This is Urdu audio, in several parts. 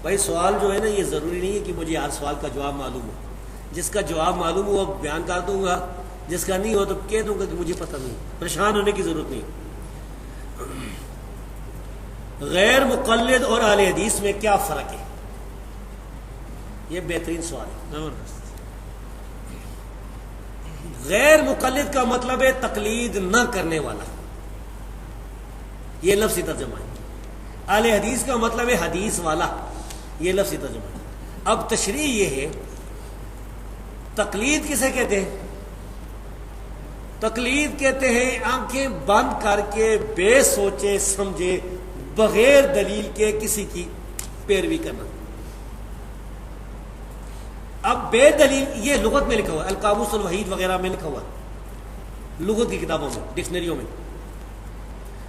بھائی سوال جو ہے نا یہ ضروری نہیں ہے کہ مجھے ہر سوال کا جواب معلوم ہو. جس کا جواب معلوم ہو اب بیان کر دوں گا، جس کا نہیں ہو تو کہہ دوں گا کہ مجھے پتہ نہیں. پریشان ہونے کی ضرورت نہیں. غیر مقلد اور اہل حدیث میں کیا فرق ہے؟ یہ بہترین سوال ہے. غیر مقلد کا مطلب ہے تقلید نہ کرنے والا، یہ لفظی ترجمہ ہے. اہل حدیث کا مطلب ہے حدیث والا، یہ لفظی ترجمہ ہے. اب تشریح یہ ہے، تقلید کسے کہتے ہیں؟ تقلید کہتے ہیں آنکھیں بند کر کے بے سوچے سمجھے بغیر دلیل کے کسی کی پیروی کرنا. اب بے دلیل، یہ لغت میں لکھا ہوا ہے، القاموس الوحید وغیرہ میں لکھا ہوا ہے، لغت کی کتابوں میں، ڈکشنریوں میں.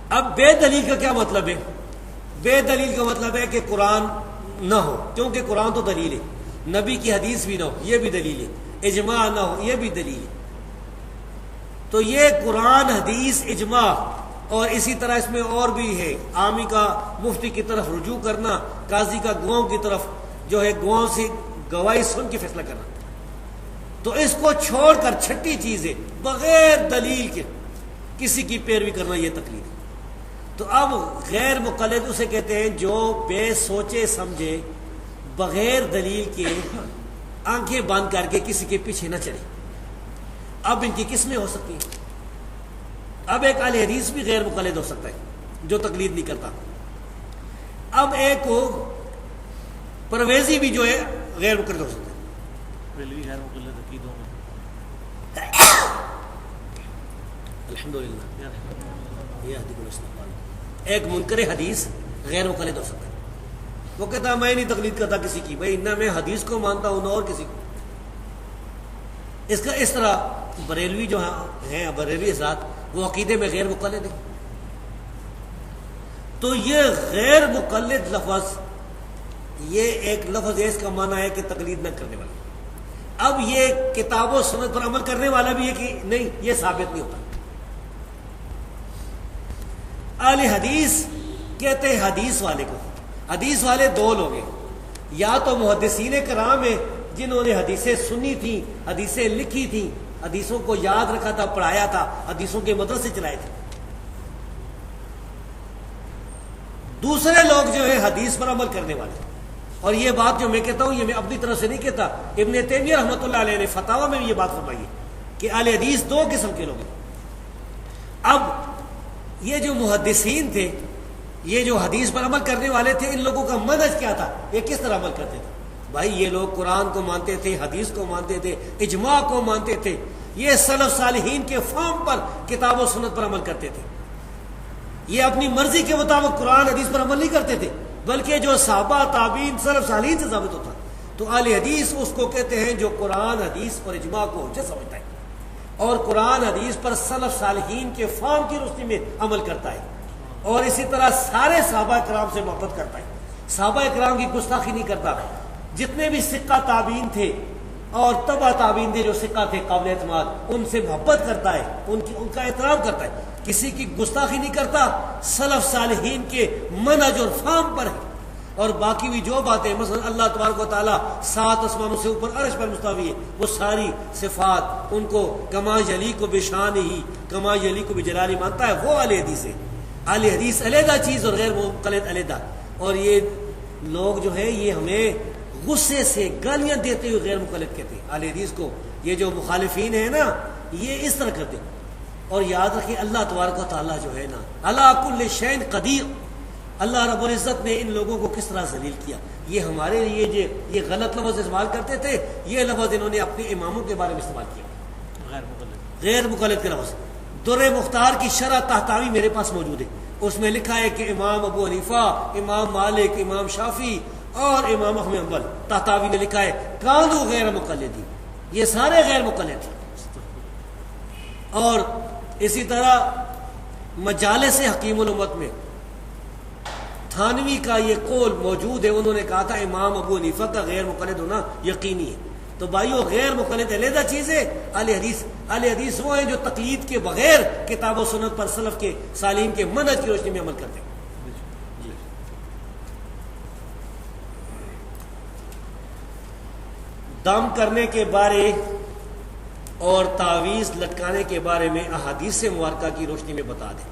اب بے دلیل کا کیا مطلب ہے؟ بے دلیل کا مطلب ہے کہ قرآن نہ ہو، کیونکہ قرآن تو دلیل ہے. نبی کی حدیث بھی نہ ہو، یہ بھی دلیل ہے. اجماع نہ ہو، یہ بھی دلیل ہے. تو یہ قرآن، حدیث، اجماع، اور اسی طرح اس میں اور بھی ہے، عامی کا مفتی کی طرف رجوع کرنا، قاضی کا گواہوں کی طرف جو ہے گواہوں سے گواہی سن کے فیصلہ کرنا. تو اس کو چھوڑ کر چھٹی چیز ہے بغیر دلیل کے کسی کی پیروی کرنا، یہ تقلید ہے. تو اب غیر مقلد اسے کہتے ہیں جو بے سوچے سمجھے بغیر دلیل کے آنکھیں بند کر کے کسی کے پیچھے نہ چلے. اب ان کی قسمیں ہو سکتی ہیں. اب ایک اہل حدیث بھی غیر مقلد ہو سکتا ہے جو تقلید نہیں کرتا. اب ایک کو پرویزی بھی جو ہے غیر مقلد ہو سکتا ہے. غیر مقلد عقیدوں میں الحمدللہ یہ ایک منکر حدیث غیر مقلد ہو سکتا ہے. وہ کہتا ہے میں نہیں تقلید کرتا کسی کی، بھائی نہ میں حدیث کو مانتا ہوں نہ اور کسی کو. اس طرح بریلوی جو ہیں بریلوی حضرات وہ عقیدے میں غیر مقلد ہیں. تو یہ غیر مقلد لفظ یہ ایک لفظ ہے، اس کا معنی ہے کہ تقلید نہ کرنے والا. اب یہ کتاب و سنت پر عمل کرنے والا بھی ہے کہ نہیں، یہ ثابت نہیں ہوتا. اہل حدیث کہتے ہیں حدیث والے کو. حدیث والے دو لوگ ہیں، یا تو محدثین کرام ہیں جنہوں نے حدیثیں سنی تھیں، حدیثیں لکھی تھیں، حدیثوں کو یاد رکھا تھا، پڑھایا تھا، حدیثوں کے مدرسے چلائے تھے. دوسرے لوگ جو ہے حدیث پر عمل کرنے والے. اور یہ بات جو میں کہتا ہوں یہ میں اپنی طرف سے نہیں کہتا، ابن تیمیہ رحمۃ اللہ علیہ نے فتاوی میں بھی یہ بات فرمائی ہے کہ اہل حدیث دو قسم کے لوگ ہیں. اب یہ جو محدثین تھے، یہ جو حدیث پر عمل کرنے والے تھے، ان لوگوں کا منہج کیا تھا، یہ کس طرح عمل کرتے تھے؟ بھائی یہ لوگ قرآن کو مانتے تھے، حدیث کو مانتے تھے، اجماع کو مانتے تھے. یہ سلف صالحین کے فہم پر کتاب و سنت پر عمل کرتے تھے. یہ اپنی مرضی کے مطابق قرآن حدیث پر عمل نہیں کرتے تھے، بلکہ جو صحابہ تابعین سلف صالحین سے ثابت ہوتا. تو اہل حدیث اس کو کہتے ہیں جو قرآن حدیث اور اجماع کو حجت سمجھتا ہے اور قرآن حدیث پر سلف صالحین کے فہم کی روشنی میں عمل کرتا ہے، اور اسی طرح سارے صحابہ کرام سے محبت کرتا ہے، صحابہ کرام کی گستاخی نہیں کرتا. جتنے بھی ثقہ تابعین تھے اور تبع تابعین تھے جو ثقہ تھے قابل اعتماد، ان سے محبت کرتا ہے، ان کا احترام کرتا ہے، کسی کی گستاخی نہیں کرتا، سلف صالحین کے منہج اور فہم پر ہے. اور باقی بھی جو باتیں، مثلا اللہ تبارک و تعالیٰ 7 آسمانوں سے اوپر عرش پر مستوی ہے، وہ ساری صفات ان کو کما یلیق بشان ہی کما یلیق بجلالہ مانتا ہے، وہ اہل حدیث ہے. اہل حدیث علیحدہ چیز اور غیر مقلد علیحدہ. اور یہ لوگ جو ہیں یہ ہمیں غصے سے گالیاں دیتے ہوئے غیر مقلد کہتے ہیں اہل حدیث کو. یہ جو مخالفین ہیں نا یہ اس طرح کرتے ہیں. اور یاد رکھیں اللہ تبارک و تعالیٰ جو ہے نا علی کل شیء قدیر، اللہ رب العزت نے ان لوگوں کو کس طرح ذلیل کیا. یہ ہمارے لیے یہ غلط لفظ استعمال کرتے تھے، یہ لفظ انہوں نے اپنے اماموں کے بارے میں استعمال کیا، غیر مقلد کا لفظ. در مختار کی شرح تحتاوی میرے پاس موجود ہے، اس میں لکھا ہے کہ امام ابو حنیفہ، امام مالک، امام شافعی اور امام احمد حنبل، تحتاوی نے لکھا ہے کانو غیر مقلدین، یہ سارے غیر مقلد ہیں. اور اسی طرح مجالس حکیم الامت میں تھانوی کا یہ قول موجود ہے، انہوں نے کہا تھا امام ابو حنیفہ کا غیر مقلد ہونا یقینی ہے. تو بھائیو غیر مقلد علیحدہ چیز ہے. اہل حدیث وہ ہیں جو تقلید کے بغیر کتاب و سنت پر سلف کے صالحین کے منہج کی روشنی میں عمل کرتے ہیں. دم کرنے کے بارے اور تعویذ لٹکانے کے بارے میں احادیث مبارکہ کی روشنی میں بتا دیں۔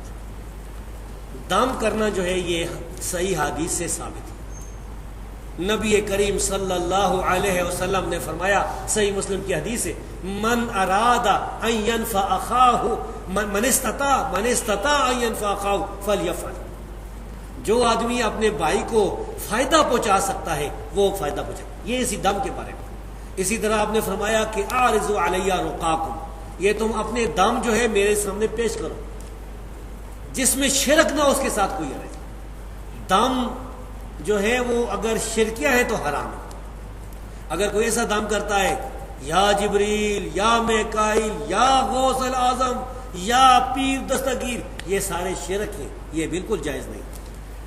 دم کرنا جو ہے یہ صحیح حدیث سے ثابت ہے۔ نبی کریم صلی اللہ علیہ وسلم نے فرمایا، صحیح مسلم کی حدیث ہے، من اراد ان ينفع اخاہ من استطاع ان ينفع اخاہ فلیفعل۔ جو آدمی اپنے بھائی کو فائدہ پہنچا سکتا ہے وہ فائدہ پہنچائے۔ یہ اسی دم کے بارے میں۔ اسی طرح آپ نے فرمایا کہ اعرضوا علی رقاکم، یہ تم اپنے دم جو ہے میرے سامنے پیش کرو جس میں شرک نہ، اس کے ساتھ کوئی حرج۔ دم جو ہے وہ اگر شرکیہ ہے تو حرام ہے۔ اگر کوئی ایسا دم کرتا ہے یا جبریل یا میکائیل یا غوث الاعظم یا پیر دستگیر، یہ سارے شرک ہیں، یہ بالکل جائز نہیں۔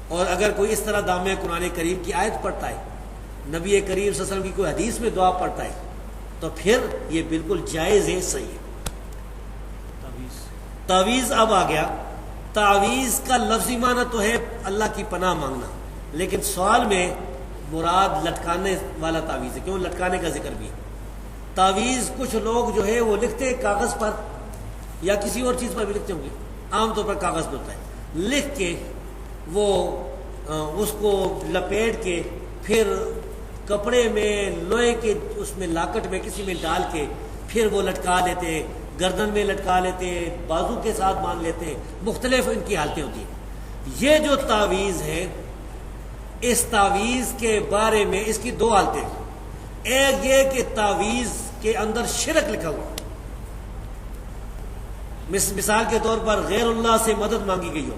اور اگر کوئی اس طرح دم میں قرآن کریم کی آیت پڑھتا ہے، نبی کریم صلی اللہ علیہ وسلم کی کوئی حدیث میں دعا پڑھتا ہے، تو پھر یہ بالکل جائز ہے، صحیح ہے۔ تعویذ اب آ گیا۔ تعویذ کا لفظی معنی تو ہے اللہ کی پناہ مانگنا، لیکن سوال میں مراد لٹکانے والا تعویذ ہے، کیوں لٹکانے کا ذکر بھی ہے۔ تعویذ کچھ لوگ جو ہے وہ لکھتے ہیں کاغذ پر یا کسی اور چیز پر بھی لکھتے ہوں گے، عام طور پر کاغذ پہ ہوتا ہے، لکھ کے وہ اس کو لپیٹ کے پھر کپڑے میں لوہے کے اس میں لاکٹ میں کسی میں ڈال کے پھر وہ لٹکا لیتے ہیں، گردن میں لٹکا لیتے ہیں، بازو کے ساتھ باندھ لیتے ہیں، مختلف ان کی حالتیں ہوتی ہیں۔ یہ جو تعویذ ہے، اس تعویذ کے بارے میں اس کی دو حالتیں ہیں۔ ایک یہ کہ تعویذ کے اندر شرک لکھا ہوا، مثال کے طور پر غیر اللہ سے مدد مانگی گئی ہو،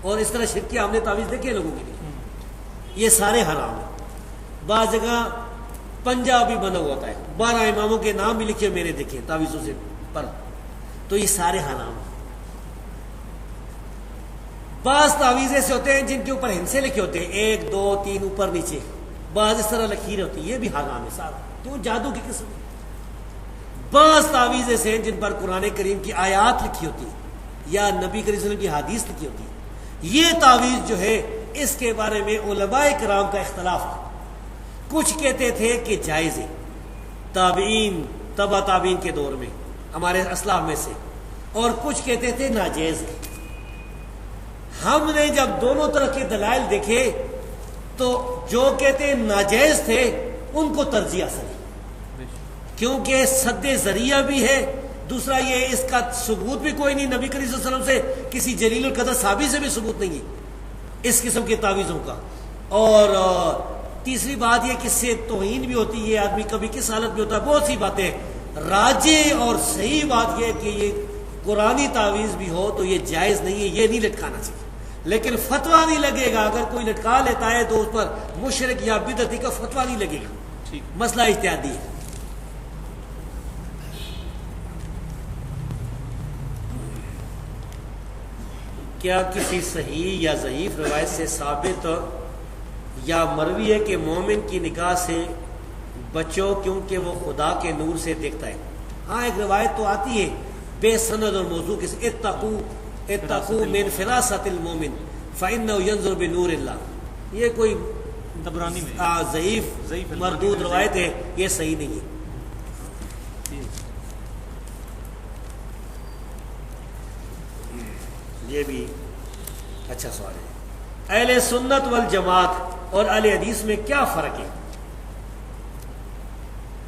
اور اس طرح شرکیہ ہم نے تعویذ دیکھے لوگوں کے لیے، یہ سارے حرام ہیں۔ بعض جگہ پنجہ بھی بنا ہوا ہوتا ہے، 12 اماموں کے نام بھی لکھے میں نے دیکھے تعویذوں سے پر، تو یہ سارے حرام ہیں۔ بعض تعویذ ایسے ہوتے ہیں جن کے اوپر ہندسے لکھے ہوتے ہیں، 1 2 3 اوپر نیچے، بعض اس طرح لکیریں ہوتی ہیں، یہ بھی حرام ہے سارا، کیوں؟ جادو کی قسم۔ بعض تعویذ ایسے ہیں جن پر قرآن کریم کی آیات لکھی ہوتی ہے یا نبی کریم صلی اللہ علیہ وسلم کی حدیث لکھی ہوتی ہے۔ یہ تعویذ جو ہے اس کے بارے میں علماء کرام کا اختلاف ہے۔ کچھ کہتے تھے کہ جائز ہے، تابعین تبع تابعین کے دور میں ہمارے اسلاف میں سے، اور کچھ کہتے تھے ناجائز ہے۔ ہم نے جب دونوں طرح کے دلائل دیکھے تو جو کہتے ہیں ناجائز تھے ان کو ترجیح حاصل ہے، کیونکہ سد ذریعہ بھی ہے، دوسرا یہ اس کا ثبوت بھی کوئی نہیں، نبی کریم صلی اللہ علیہ وسلم سے کسی جلیل القدر صحابی سے بھی ثبوت نہیں ہے اس قسم کے تعویذوں کا، اور تیسری بات یہ کہ اس سے توہین بھی ہوتی ہے، آدمی کبھی کس حالت میں ہوتا ہے، بہت سی باتیں۔ راجع اور صحیح بات یہ ہے کہ یہ قرآنی تعویذ بھی ہو تو یہ جائز نہیں ہے، یہ نہیں لٹکانا چاہیے، لیکن فتویٰ نہیں لگے گا۔ اگر کوئی لٹکا لیتا ہے تو اس پر مشرک یا بدعتی کا فتویٰ نہیں لگے گا، مسئلہ اجتہادی ہے۔ کیا کسی صحیح یا ضعیف روایت سے ثابت یا مروی ہے کہ مومن کی نگاہ سے بچو کیونکہ وہ خدا کے نور سے دیکھتا ہے؟ ہاں، ایک روایت تو آتی ہے بے سند اور موضوع کے، اتقوا من فراست المومن فإنه ينظر بنور اللہ، یہ کوئی طبرانی میں ضعیف مردود روایت ہے، یہ صحیح نہیں ہے۔ یہ بھی اچھا سوال ہے۔ اہل سنت والجماعت اور اہل حدیث میں کیا فرق ہے،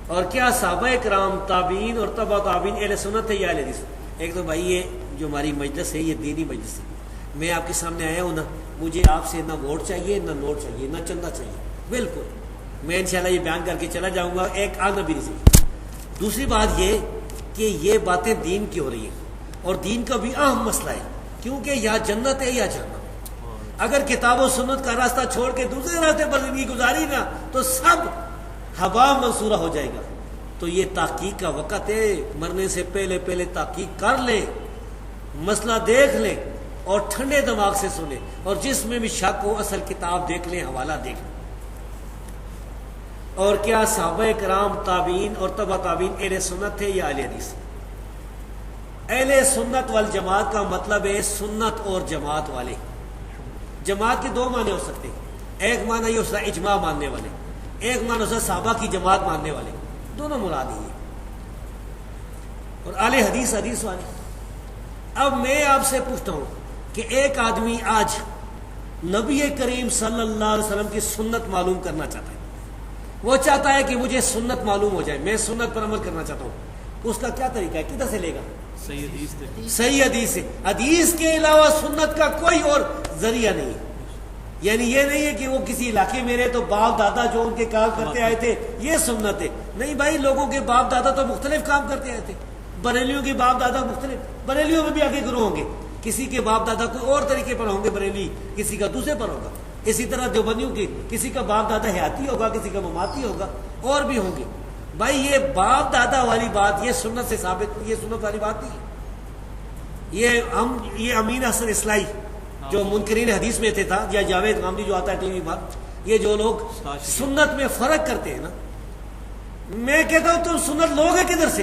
اور کیا صحابہ کرام تابعین اور تبع تابعین اہل سنت ہے یا اہل حدیث؟ ایک تو بھائی یہ جو ہماری مجلس ہے یہ دینی مجلس ہے، میں آپ کے سامنے آیا ہوں نا، مجھے آپ سے نہ ووٹ چاہیے نہ نوٹ چاہیے نہ چندہ چاہیے، بالکل میں انشاءاللہ یہ بیان کر کے چلا جاؤں گا، ایک آنا بھی نہیں چاہیے۔ دوسری بات یہ کہ یہ باتیں دین کی ہو رہی ہیں، اور دین کا بھی اہم مسئلہ ہے، کیونکہ یا جنت ہے یا جہنم۔ اگر کتاب و سنت کا راستہ چھوڑ کے دوسرے راستے پر زندگی گزاری نا تو سب ہوا منصورہ ہو جائے گا۔ تو یہ تحقیق کا وقت ہے، مرنے سے پہلے پہلے تحقیق کر لیں، مسئلہ دیکھ لیں اور ٹھنڈے دماغ سے سنیں، اور جس میں بھی شک ہو اصل کتاب دیکھ لیں، حوالہ دیکھ لیں۔ اور کیا صحابہ کرام تابعین اور تبع تابعین اہل سنت تھے یا اہل حدیث؟ اہل سنت والجماعت کا مطلب ہے سنت اور جماعت والے۔ جماعت کے دو معنی ہو سکتے ہیں، ایک معنی یہ اس کا اجماع ماننے والے، ایک معنی اس کا صحابہ کی جماعت ماننے والے۔ دونوں مراد ہی ہیں. اور اہل حدیث حدیث والے. اب میں آپ سے پوچھتا ہوں کہ ایک آدمی آج نبی کریم صلی اللہ علیہ وسلم کی سنت معلوم کرنا چاہتا ہے. وہ چاہتا ہے کہ مجھے سنت معلوم ہو جائے, میں سنت پر عمل کرنا چاہتا ہوں. اس کا کیا طریقہ ہے, کدھر سے لے گا؟ صحیح حدیث سے. صحیح حدیث سے. حدیث کے علاوہ سنت کا کوئی اور ذریعہ نہیں ہے. یعنی یہ نہیں ہے کہ وہ کسی علاقے میں رہے تو باپ دادا جو ان کے کام کرتے آئے تھے یہ سنت ہے. نہیں بھائی, لوگوں کے باپ دادا تو مختلف کام کرتے آئے تھے. بریلیوں کے باپ دادا مختلف, بریلیوں میں بھی آگے گروہ ہوں گے. کسی کے باپ دادا کوئی اور طریقے پر ہوں گے بریلی, کسی کا دوسرے پر ہوگا. اسی طرح دیوبندیوں کی کسی کا باپ دادا حیاتی ہوگا, کسی کا مماتی ہوگا, اور بھی ہوں گے. بھائی یہ باپ دادا والی بات یہ سنت سے ثابت, یہ سنت والی بات نہیں ہے. یہ امین حسن اصلاحی جو منکرین حدیث میں تھے تھا, یا جاوید غامدی جو آتا ہے ٹی وی پر, یہ جو لوگ سنت میں فرق کرتے ہیں نا, میں کہتا ہوں تم سنت لوگ ہیں کدھر سے؟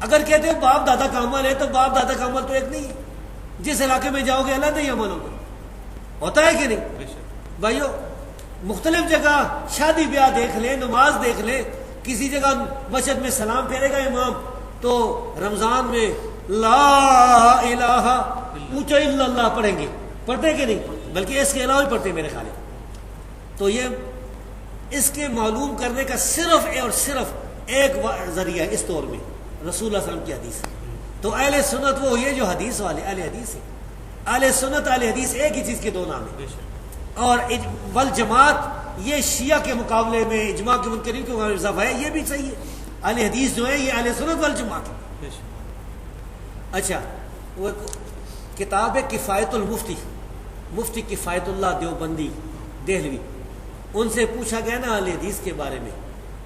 اگر کہتے ہو باپ دادا کا عمل ہے تو باپ دادا کا عمل تو ایک نہیں ہے. جس علاقے میں جاؤ گے الگ ہی عمل ہوگا. ہوتا ہے کہ نہیں بھائیو؟ مختلف جگہ شادی بیاہ دیکھ لیں, نماز دیکھ لیں. کسی جگہ مسجد میں سلام پھیرے گا امام تو رمضان میں لا الہ اونچا الا اللہ پڑھیں گے. پڑھتے کہ نہیں؟ بلکہ اس کے علاوہ بھی پڑھتے میرے خیال ہے. تو یہ اس کے معلوم کرنے کا صرف اور صرف ایک ذریعہ اس دور میں رسول اللہ صلی اللہ علیہ وسلم کی حدیث ہے. تو اہل سنت وہ یہ جو حدیث والے اہل حدیث ہے. اہل سنت اہل حدیث ایک ہی چیز کے دو نام ہیں. اور والجماعت یہ شیعہ کے مقابلے میں اجماع کے منکرین کے مقابلے میں اضافہ ہے, یہ بھی صحیح ہے. اہل حدیث جو ہے یہ اہل سنت والجماعت ہے. اچھا, وہ کتاب ہے کفایت المفتی, مفتی کفایت اللہ دیوبندی دہلوی, ان سے پوچھا گیا نا اہل حدیث کے بارے میں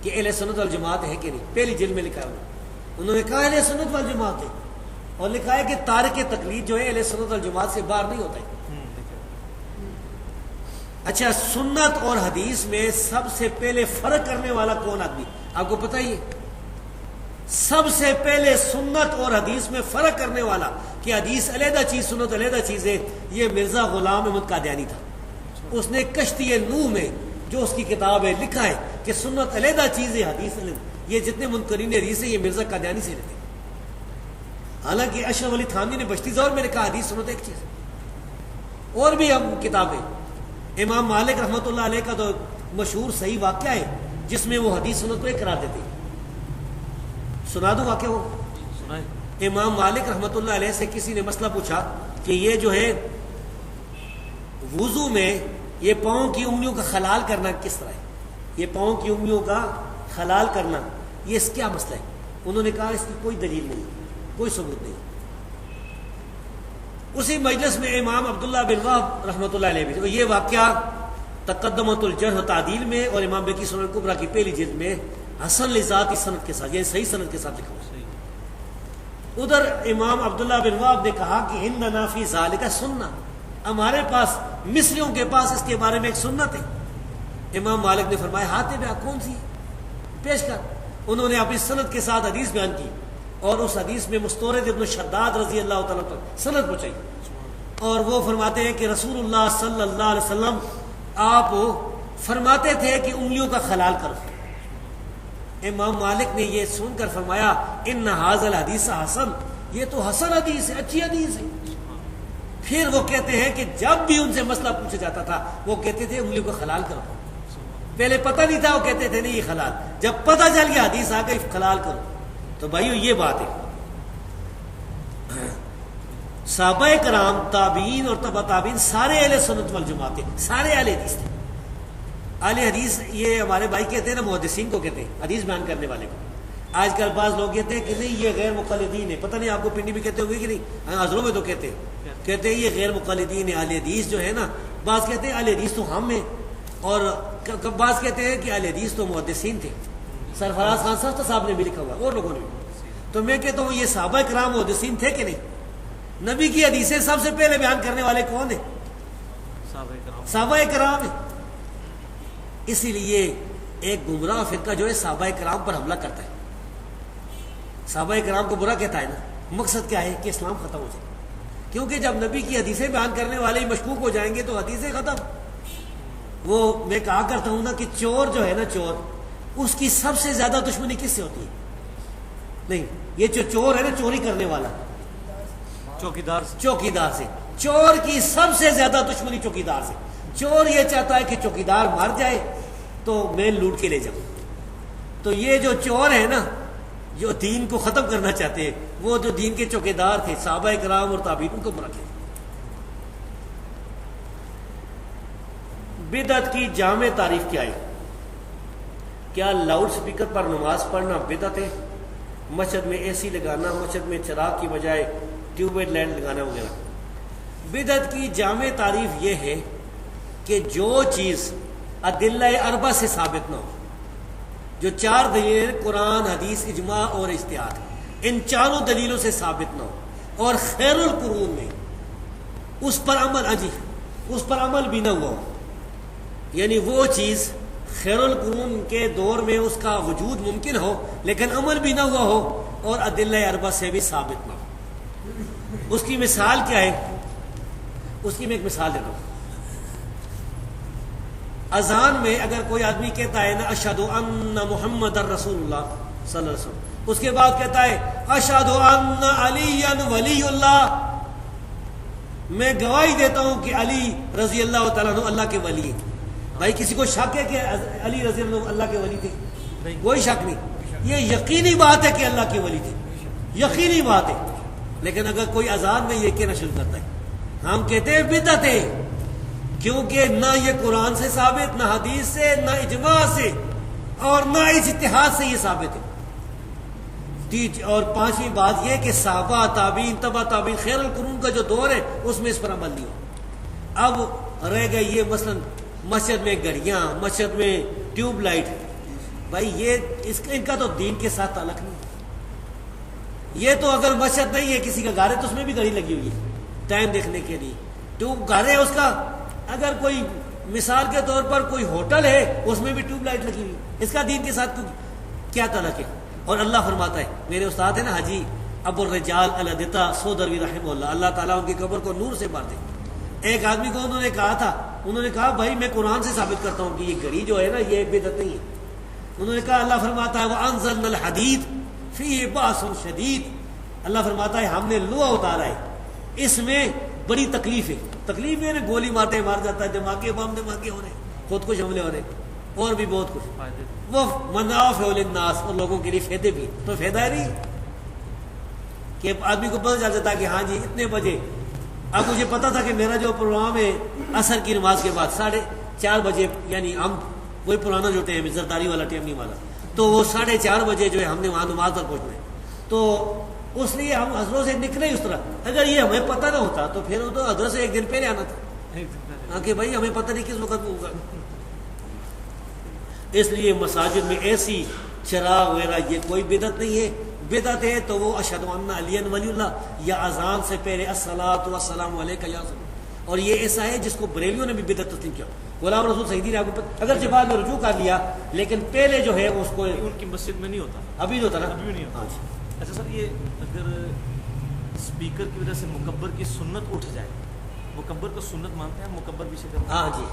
کہ اہل سنت والجماعت ہے کہ نہیں. پہلی جلد میں لکھا ہے انہوں نے کہا اہل سنت والجماعت ہے, اور لکھا ہے کہ تارک تقلید جو ہے اہل سنت والجماعت سے باہر نہیں ہوتا ہے. اچھا, سنت اور حدیث میں سب سے پہلے فرق کرنے والا کون آدمی آپ کو پتہ ہی ہے؟ سب سے پہلے سنت اور حدیث میں فرق کرنے والا کہ حدیث علیحدہ چیز سنت علیحدہ چیز ہے, یہ مرزا غلام احمد قادیانی تھا. اس نے کشتی نوح میں جو اس کی کتاب ہے لکھا ہے کہ سنت علیحدہ چیز ہے, حدیث علیحدہ. یہ جتنے منکرین حدیث ہیں یہ مرزا قادیانی سے رہتے. حالانکہ اشرف علی تھانوی نے بشتی زور میں لکھا حدیث سنت ایک چیز ہے. اور بھی ہم کتابیں, امام مالک رحمۃ اللہ علیہ کا تو مشہور صحیح واقعہ ہے جس میں وہ حدیث سنت کو ایک قرار دیتے. سنا دوں واقعہ وہ. امام مالک رحمۃ اللہ علیہ سے کسی نے مسئلہ پوچھا کہ یہ جو ہے وضو میں یہ پاؤں کی انگلیوں کا خلال کرنا کس طرح ہے, یہ پاؤں کی انگلیوں کا خلال کرنا یہ اس کیا مسئلہ ہے؟ انہوں نے کہا اس کی کوئی دلیل نہیں, کوئی ثبوت نہیں. اسی مجلس میں امام عبداللہ بن وہب رحمۃ اللہ علیہ بھی, یہ واقعہ تقدمۃ الجرح و تعدیل میں اور امام بیہقی سنن کبریٰ کی پہلی جلد میں حسن لذاتی سند کے ساتھ, یعنی صحیح سند کے ساتھ لکھا ہوا. ادھر امام عبداللہ بن وہب نے کہا کہ عندنا فی ذالک سنہ, ہمارے پاس مصریوں کے پاس اس کے بارے میں ایک سنت ہے. امام مالک نے فرمایا ہاتھ پہ کون سی پیش کر. انہوں نے اپنی سند کے ساتھ حدیث بیان کی اور اس حدیث میں مستورد ابن شداد رضی اللہ تعالیٰ تک سند پہنچائی, اور وہ فرماتے ہیں کہ رسول اللہ صلی اللہ علیہ وسلم آپ فرماتے تھے کہ انگلیوں کا خلال کرو. امام مالک نے یہ سن کر فرمایا ان ھذا الحدیث حسن, یہ تو حسن حدیث ہے, اچھی حدیث ہے. پھر وہ کہتے ہیں کہ جب بھی ان سے مسئلہ پوچھا جاتا تھا وہ کہتے تھے انگلیوں کا خلال کرو. پہلے پتہ نہیں تھا, وہ کہتے تھے نہیں یہ خلال, جب پتہ چل گیا حدیث آ گئی خلال کرو. تو بھائیو یہ بات ہے, صحابہ کرام تابعین اور تبع تابعین سارے اہل سنت والجماعت ہیں, سارے اہل حدیث تھے. اہل حدیث یہ ہمارے بھائی کہتے ہیں نا, محدثین کو کہتے ہیں, حدیث بیان کرنے والے کو. آج کل بعض لوگ کہتے ہیں کہ نہیں یہ غیر مقلدین ہے, پتہ نہیں آپ کو پنڈی بھی کہتے ہوں گے کہ نہیں, حضروں میں تو کہتے ہیں یہ غیر مقلدین ہے. اہل حدیث جو ہے نا, بعض کہتے ہیں اہل حدیث تو ہم ہیں, اور بعض کہتے ہیں کہ اہل حدیث تو محدثین تھے. سرفراز خان صاحب نے بھی لکھا ہوا, اور لوگوں نے بھی. تو میں کہتا ہوں یہ صحابہ کرام محدثین تھے کہ نہیں؟ نبی کی حدیثیں سب سے پہلے بیان کرنے والے کون ہیں؟ صحابہ کرام ہیں. اسی لیے ایک گمراہ فرقہ جو ہے صحابہ کرام پر حملہ کرتا ہے, صحابہ کرام کو برا کہتا ہے نا. مقصد کیا ہے کہ اسلام ختم ہو جائے, کیونکہ جب نبی کی حدیثیں بیان کرنے والے ہی مشکوک ہو جائیں گے تو حدیثیں ختم. وہ میں کہا کرتا ہوں نا کہ چور جو ہے نا, چور اس کی سب سے زیادہ دشمنی کس سے ہوتی ہے؟ نہیں، یہ جو چور ہے نا، چوری کرنے والا، چوکیدار سے چور کی سب سے زیادہ دشمنی چوکیدار سے. چور یہ چاہتا ہے کہ چوکیدار مر جائے تو میں لوٹ کے لے جاؤں. تو یہ جو چور ہے نا، جو دین کو ختم کرنا چاہتے ہیں، وہ جو دین کے چوکیدار تھے صحابہ کرام اور تابعین، ان کو برا کیا. بدعت کی جامع تعریف کیا ہے؟ کیا لاؤڈ سپیکر پر نماز پڑھنا بدعت ہے؟ مسجد میں اے سی لگانا، مسجد میں چراغ کی بجائے ٹیوب لائٹ لگانا وغیرہ. بدعت کی جامع تعریف یہ ہے کہ جو چیز ادلہ اربع سے ثابت نہ ہو، جو 4 دلیل قرآن، حدیث، اجماع اور اجتہاد، ان چاروں دلیلوں سے ثابت نہ ہو، اور خیر القرون میں اس پر عمل بھی نہ ہوا ہو. یعنی وہ چیز خیر القرون کے دور میں اس کا وجود ممکن ہو لیکن عمل بھی نہ ہوا ہو اور ادلہ اربع سے بھی ثابت نہ ہو. اس کی مثال کیا ہے؟ اس کی میں ایک مثال دیتا ہوں. اذان میں اگر کوئی آدمی کہتا ہے نا اشہد ان محمد رسول اللہ صلی اللہ علیہ وسلم، اس کے بعد کہتا ہے اشہد ان علی ولی اللہ، میں گواہی دیتا ہوں کہ علی رضی اللہ تعالیٰ عنہ اللہ کے ولی ہیں. بھائی کسی کو شک ہے کہ علی رضی اللہ عنہ اللہ کے ولی تھے؟ کوئی شک نہیں، یہ یقینی بات ہے کہ اللہ کے ولی تھے، یقینی بات ہے. لیکن اگر کوئی اذان میں یہ کہنا شروع کرتا ہے، ہم کہتے ہیں بدعت ہے، کیونکہ نہ یہ قرآن سے ثابت، نہ حدیث سے، نہ اجماع سے، اور نہ اجتہاد سے یہ ثابت ہے. اور 5ویں بات یہ کہ صحابہ، تابعین، تبع تابعین، خیر القرون کا جو دور ہے اس میں اس پر عمل نہیں ہو. اب رہ گئے یہ مثلا مسجد میں گھڑیاں، مسجد میں ٹیوب لائٹ. بھائی یہ ان کا تو دین کے ساتھ تعلق نہیں. یہ تو اگر مسجد نہیں ہے، کسی کا گھر ہے تو اس میں بھی گھڑی لگی ہوئی ہے ٹائم دیکھنے کے لیے. ٹیوب گھر ہے اس کا، اگر کوئی مثال کے طور پر کوئی ہوٹل ہے اس میں بھی ٹیوب لائٹ لگی ہوئی، اس کا دین کے ساتھ کیا تعلق ہے؟ اور اللہ فرماتا ہے، میرے استاد ہے نا حاجی ابو الرجال الدتا سودروی رحمہ اللہ، اللہ تعالیٰ ان کی قبر کو نور سے بھر دے. ایک آدمی کو انہوں نے کہا بھائی میں قرآن سے ثابت کرتا ہوں کہ یہ گھڑی جو ہے نا یہ بدعت نہیں ہے. انہوں نے کہا اللہ فرماتا ہے وَأَنزَلْنَا الْحَدِيدَ فِيهِ بَأْسٌ شَدِيدٌ، اللہ فرماتا ہے ہم نے لوہا اتارا ہے، اس میں بڑی تکلیف ہے. تکلیف ہے نا، گولی مارتے مار جاتا ہے، دھماکے بم دھماکے ہو رہے ہیں، خود کش حملے ہو رہے ہیں، اور بھی بہت کچھ. وہ منافع للناس، اور لوگوں کے لیے فائدے بھی. تو فائدہ نہیں کہ آدمی کو پتہ چل جاتا ہے کہ ہاں جی اتنے بجے. اب مجھے پتا تھا کہ میرا جو پروگرام ہے عصر کی نماز کے بعد 4:30 بجے، یعنی ہم وہی پرانا جو ٹائم ہے زرداری والا ٹائم نہیں والا، تو وہ 4:30 بجے جو ہے ہم نے وہاں نماز پر پہنچنا ہے. تو اس لیے ہم حضروں سے نکلے اس طرح. اگر یہ ہمیں پتہ نہ ہوتا تو پھر تو حضرت سے ایک دن پہلے آنا تھا کہ بھائی ہمیں پتہ نہیں کس وقت میں ہوگا. اس لیے مساجد میں ایسی چراغ وغیرہ یہ کوئی بدعت نہیں ہے. بدعت ہے تو وہ اشہد ان علی ولی اللہ یا اذان سے پہلے الصلاۃ والسلام علیک یا رسول. اور یہ ایسا ہے جس کو بریلیوں نے بھی بدعت تسلیم کیا. غلام رسول سعیدی نے اگر سے بعد میں رجوع کر لیا لیکن پہلے جو ہے اس کو ان کی مسجد میں نہیں ہوتا، ابھی جو ہوتا نا، ابھی بھی نہیں ہوتا. ہاں جی. اچھا سر، یہ اگر اسپیکر کی وجہ سے مکبر کی سنت اٹھ جائے، مکبر کو سنت مانتے ہیں مکبر بھی شکر، ہاں جی،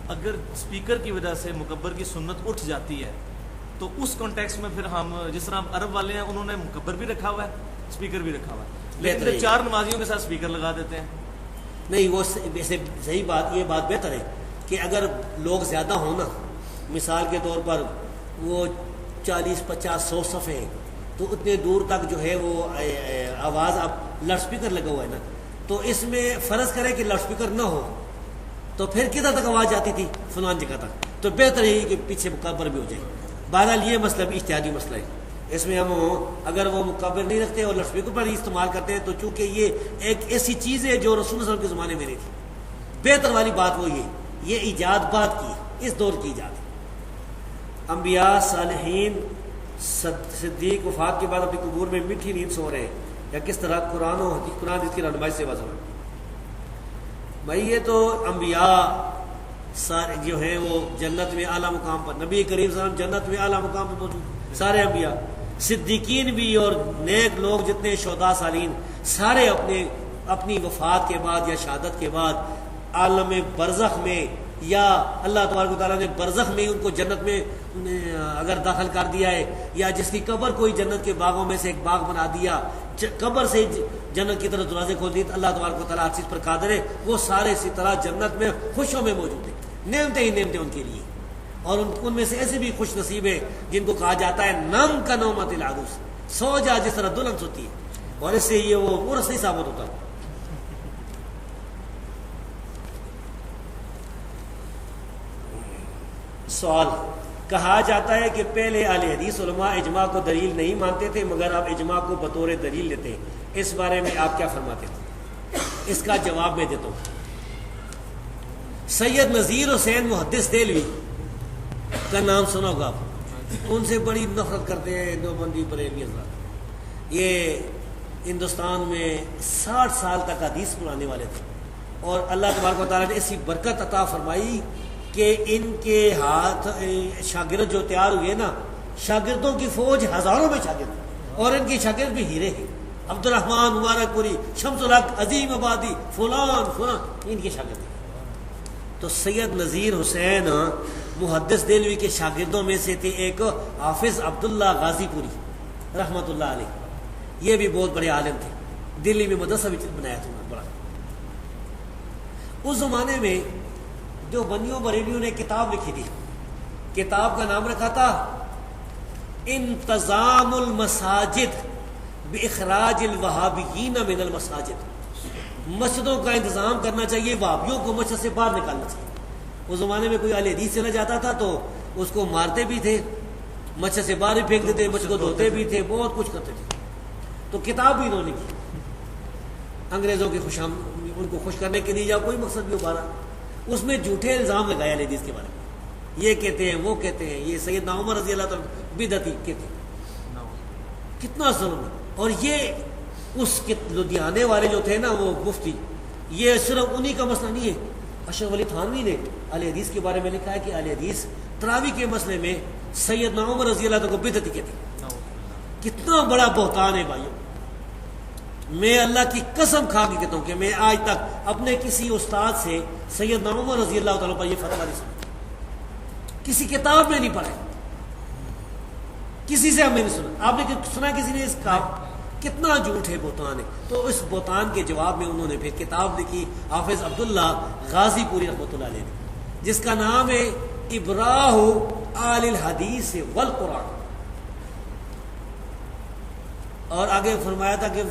اگر اسپیکر کی وجہ سے مکبر کی سنت اٹھ جاتی ہے تو اس کانٹیکس میں پھر ہم جس طرح عرب والے ہیں انہوں نے مکبر بھی رکھا ہوا ہے، اسپیکر بھی رکھا ہوا ہے، لیکن 4 نمازیوں کے ساتھ اسپیکر لگا دیتے ہیں. نہیں وہ صحیح بات، یہ بات بہتر ہے کہ اگر لوگ زیادہ ہوں نا، مثال کے طور پر وہ 40 50 100 صفحے ہیں تو اتنے دور تک جو ہے وہ آواز، اب لاؤڈ اسپیکر لگا ہوا ہے نا، تو اس میں فرض کرے کہ لاؤڈ اسپیکر نہ ہو تو پھر کدھر تک آواز جاتی تھی؟ فلان جگہ تک. تو بہتر ہے کہ پیچھے مکبر بھی ہو جائے. بہرحال یہ مسئلہ بھی اجتہادی مسئلہ ہے. اس میں ہم اگر وہ مکبر نہیں رکھتے اور لاؤڈ اسپیکر پر ہی استعمال کرتے ہیں تو چونکہ یہ ایک ایسی چیز ہے جو رسول صلی اللہ علیہ وسلم کے زمانے میں نہیں تھی. بہتر والی بات وہ یہ ایجاد بات کی ہے، اس دور کی ایجاد ہے. انبیاء، صالحین، صدیق وفات کے بعد اپنی قبور میں میٹھی نیند سو رہے ہیں یا کس طرح قرآن اس کی رہنمائی سے واضح ہے. بھائی یہ تو انبیاء سارے جو ہیں وہ جنت میں اعلیٰ مقام پر، نبی کریم صلی اللہ علیہ وسلم جنت میں اعلیٰ مقام پر موجود، سارے انبیاء، صدیقین بھی اور نیک لوگ جتنے شہداء صالحین سارے اپنی وفات کے بعد یا شہادت کے بعد عالم برزخ میں یا اللہ تبارک و تعالیٰ نے برزخ میں ان کو جنت میں اگر داخل کر دیا ہے، یا جس کی قبر کوئی جنت کے باغوں میں سے ایک باغ بنا دیا، قبر سے جنت کی طرف دروازے کھول دیے، تو اللہ تبارک و تعالیٰ ہر چیز پر قادر ہے. وہ سارے اسی طرح جنت میں خوشوں میں موجود ہیں، نعمتیں ہی نعمتیں ان کے لیے. اور ان میں سے ایسے بھی خوش نصیب ہیں جن کو کہا جاتا ہے نم کا نومت العروس، سو جا جس طرح دلہن سوتی ہے. اور اس سے یہ وہ عرس نہیں ثابت ہوتا. سوال، کہا جاتا ہے کہ پہلے اہل حدیث علماء اجماع کو دلیل نہیں مانتے تھے مگر اب اجماع کو بطور دلیل لیتے ہیں، اس بارے میں آپ کیا فرماتے ہیں؟ اس کا جواب میں دیتا ہوں. سید نذیر حسین محدث دہلوی کا نام سنا ہوگا آپ، ان سے بڑی نفرت کرتے ہیں دیوبندی بریلوی حضرات. یہ ہندوستان میں 60 سال تک حدیث پڑھانے والے تھے، اور اللہ تبارک و تعالیٰ نے ایسی برکت عطا فرمائی کہ ان کے ہاتھ شاگرد جو تیار ہوئے نا، شاگردوں کی فوج ہزاروں میں شاگرد، اور ان کے شاگرد بھی ہیرے ہیں. عبد الرحمن مبارک پوری، شمس الحق عظیم آبادی، فلان ان کے شاگرد ہیں. تو سید نذیر حسین محدث دہلوی کے شاگردوں میں سے تھے ایک حافظ عبداللہ غازی پوری رحمۃ اللہ علیہ. یہ بھی بہت بڑے عالم تھے، دلی میں مدرسہ بھی بنایا تھا بڑا. اس زمانے میں جو بنیوں بریلیوں نے کتاب لکھی تھی، کتاب کا نام رکھا تھا انتظام المساجد باخراج الوہابیین من المساجد. مسجدوں کا انتظام کرنا چاہیے، وہابیوں کو مسجد سے باہر نکالنا چاہیے. اس زمانے میں کوئی اہل حدیث چلا جاتا تھا تو اس کو مارتے بھی تھے، مسجد سے باہر بھی پھینک دیتے، مسجد کو دھوتے بھی تھے، بہت کچھ کرتے تھے. تو کتاب بھی انہوں نے کی، انگریزوں کی ان کو خوش کرنے کے لیے یا کوئی مقصد بھی ابھارا. اس میں جھوٹے الزام لگایا حدیث کے بارے میں، یہ کہتے ہیں وہ کہتے ہیں، یہ سیدنا عمر رضی اللہ تعالیٰ بدعتی کہتے ہیں. کتنا ظلم ہے. اور یہ اس کے لدھیانے والے جو تھے نا وہ مفتی، یہ صرف انہی کا مسئلہ نہیں ہے. اشرف علی تھانوی نے اہل حدیث کے بارے میں لکھا ہے کہ اہل حدیث تراویح کے مسئلے میں سیدنا عمر رضی اللہ تعالیٰ کو بدعتی کہتے ہیں. کتنا بڑا بہتان ہے بھائیوں. میں اللہ کی قسم کھا کے کہتا ہوں کہ میں آج تک اپنے کسی استاد سے سیدنا عمر رضی اللہ تعالیٰ پر یہ فتویٰ نہیں سنا، کسی کتاب میں نہیں پڑھا، کسی سے ہم نے نہیں سنا. آپ نے سنا کسی نے اس کا؟ کتنا جھوٹ ہے، بہتان ہے. تو اس بہتان کے جواب میں انہوں نے پھر کتاب لکھی حافظ عبداللہ غازی پوری رحمۃ اللہ علیہ نے، جس کا نام ہے ابراہ آل الحدیث والقرآن. اور آگے فرمایا تھا کہ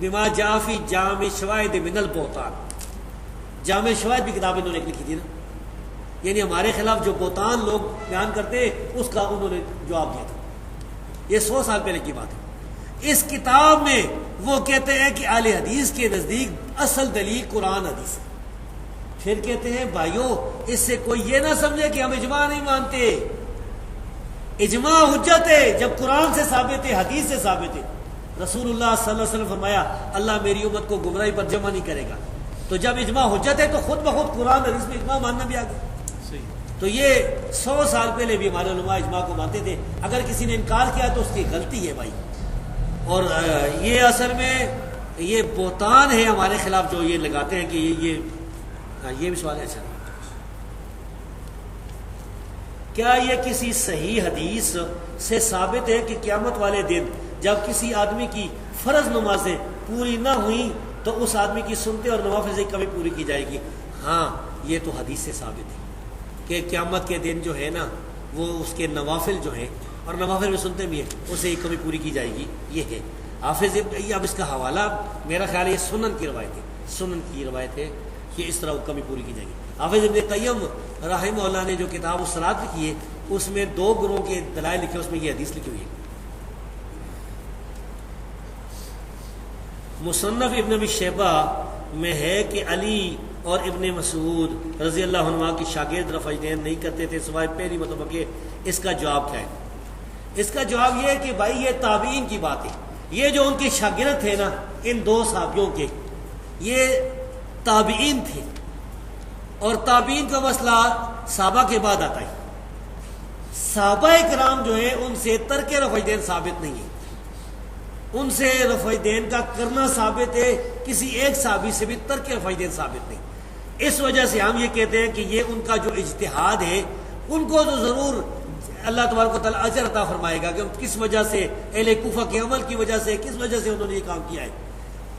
بما جاء فی جامع شواہد من البہتان. جامع شواہد بھی کتاب انہوں نے لکھی تھی نا، یعنی ہمارے خلاف جو بہتان لوگ بیان کرتے اس کا انہوں نے جواب دیا تھا. یہ 100 سال پہلے کی بات ہے. اس کتاب میں وہ کہتے ہیں کہ اہل حدیث کے نزدیک اصل دلیل قرآن حدیث ہے. پھر کہتے ہیں بھائیوں اس سے کوئی یہ نہ سمجھے کہ ہم اجماع نہیں مانتے. اجماع حجت ہے جب قرآن سے ثابت ہے، حدیث سے ثابت ہے. رسول اللہ صلی اللہ علیہ وسلم فرمایا اللہ میری امت کو گمراہی پر جمع نہیں کرے گا. تو جب اجماع حجت ہے تو خود بخود قرآن حدیث میں اجماع ماننا بھی آ گیا. تو یہ 100 سال پہلے بھی ہمارے علماء اجماع کو مانتے تھے. اگر کسی نے انکار کیا تو اس کی غلطی ہے بھائی. اور یہ اصل میں یہ بہتان ہے ہمارے خلاف جو یہ لگاتے ہیں کہ یہ بھی سوال ہے. اچھا، کیا یہ کسی صحیح حدیث سے ثابت ہے کہ قیامت والے دن جب کسی آدمی کی فرض نمازیں پوری نہ ہوئیں تو اس آدمی کی سنتے اور نوافل سے کمی پوری کی جائے گی؟ ہاں، یہ تو حدیث سے ثابت ہے کہ قیامت کے دن جو ہے نا وہ اس کے نوافل جو ہیں اور نوافل میں سنتے بھی ہیں اسے کمی پوری کی جائے گی. یہ ہے حافظ. اب اس کا حوالہ میرا خیال ہے یہ سنن کی روایت ہے، سنن کی روایت ہے کہ اس طرح وہ کمی پوری کی جائے گی. حافظ ابن قیم رحمہ اللہ نے جو کتاب الصلاۃ لکھی ہے اس میں 2 گروہ کے دلائل لکھے، اس میں یہ حدیث لکھی ہوئی ہے. مصنف ابن ابی شیبہ میں ہے کہ علی اور ابن مسعود رضی اللہ عنہ کی شاگرد رفع دین نہیں کرتے تھے سوائے پہلی مرتبہ کے. اس کا جواب کیا ہے؟ اس کا جواب یہ ہے کہ بھائی یہ تابعین کی بات ہے. یہ جو ان کے شاگرد تھے نا ان 2 صحابیوں کے، یہ تابعین تھے، اور تابعین کا مسئلہ صحابہ کے بعد آتا ہے. صحابہ کرام جو ہیں ان سے ترک رفع دین ثابت نہیں ہے، ان سے رفع دین کا کرنا ثابت ہے. کسی ایک صحابی سے بھی ترک رفع دین ثابت نہیں. اس وجہ سے ہم یہ کہتے ہیں کہ یہ ان کا جو اجتہاد ہے ان کو تو ضرور اللہ تبارک و تعالیٰ اجر عطا فرمائے گا کہ کس وجہ سے اہل کوفہ کے عمل کی وجہ سے کس وجہ سے انہوں نے یہ کام کیا ہے.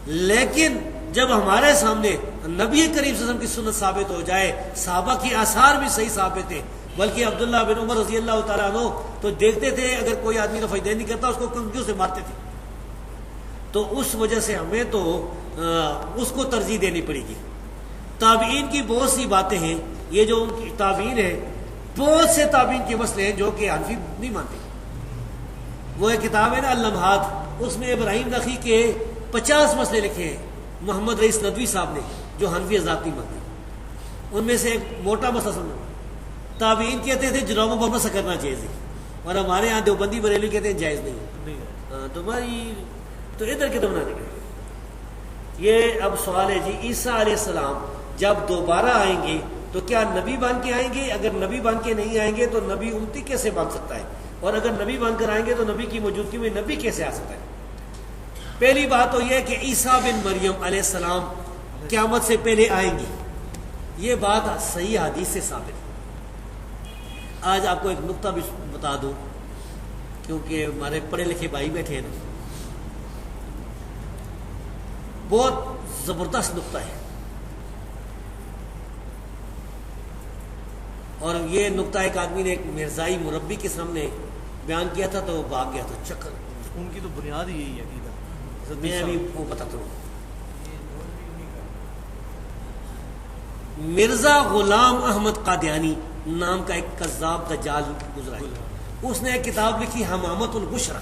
لیکن جب ہمارے سامنے نبی کریم صلی اللہ علیہ وسلم کی سنت ثابت ہو جائے، صحابہ کی آثار بھی صحیح ثابت ہے، بلکہ عبداللہ بن عمر رضی اللہ تعالیٰ عنہ تو دیکھتے تھے اگر کوئی آدمی رفع دین نہیں کرتا اس کو کنکیوں سے مارتے تھے. تو اس وجہ سے ہمیں تو اس کو ترجیح دینی پڑے گی. تابعین کی بہت سی باتیں ہیں، یہ جو ان کی تابعین ہے بہت سے تابعین کے مسئلے ہیں جو کہ حنفی نہیں مانتے. وہ ایک کتاب ہے نا اللمحات، اس میں ابراہیم نخعی کے 50 مسئلے لکھے ہیں محمد رئیس ندوی صاحب نے جو حنفی حضرات نہیں مانتے. ان میں سے ایک موٹا مسئلہ سمجھو، تابعین کہتے تھے جراموں پر مسح کرنا جائز ہے، اور ہمارے یہاں دیوبندی بریلوی کہتے ہیں جائز نہیں ہے. تو بھائی تو ادھر کے دم نہ یہ اب سوال ہے جی عیسیٰ علیہ السلام جب دوبارہ آئیں گے تو کیا نبی بن کے آئیں گے؟ اگر نبی بن کے نہیں آئیں گے تو نبی امتی کیسے بن سکتا ہے؟ اور اگر نبی بن کر آئیں گے تو نبی کی موجودگی میں نبی کیسے آ سکتا ہے؟ پہلی بات تو یہ کہ عیسیٰ بن مریم علیہ السلام قیامت سے پہلے آئیں گے، یہ بات صحیح حدیث سے ثابت ہے. آج آپ کو ایک نقطہ بھی بتا دوں کیونکہ ہمارے پڑھے لکھے بھائی بیٹھے ہیں نا، بہت زبردست نقطہ ہے، اور یہ نقطہ ایک آدمی نے ایک مرزائی مربی کے سامنے بیان کیا تھا تو وہ بھاگ گیا تھا چکر. ان کی تو بنیاد ہی یہی ہے. میں ابھی وہ بتاتا ہوں. مرزا غلام احمد قادیانی نام کا ایک کذاب دجال گزرا ہے، اس نے ایک کتاب لکھی حمامت البشرا.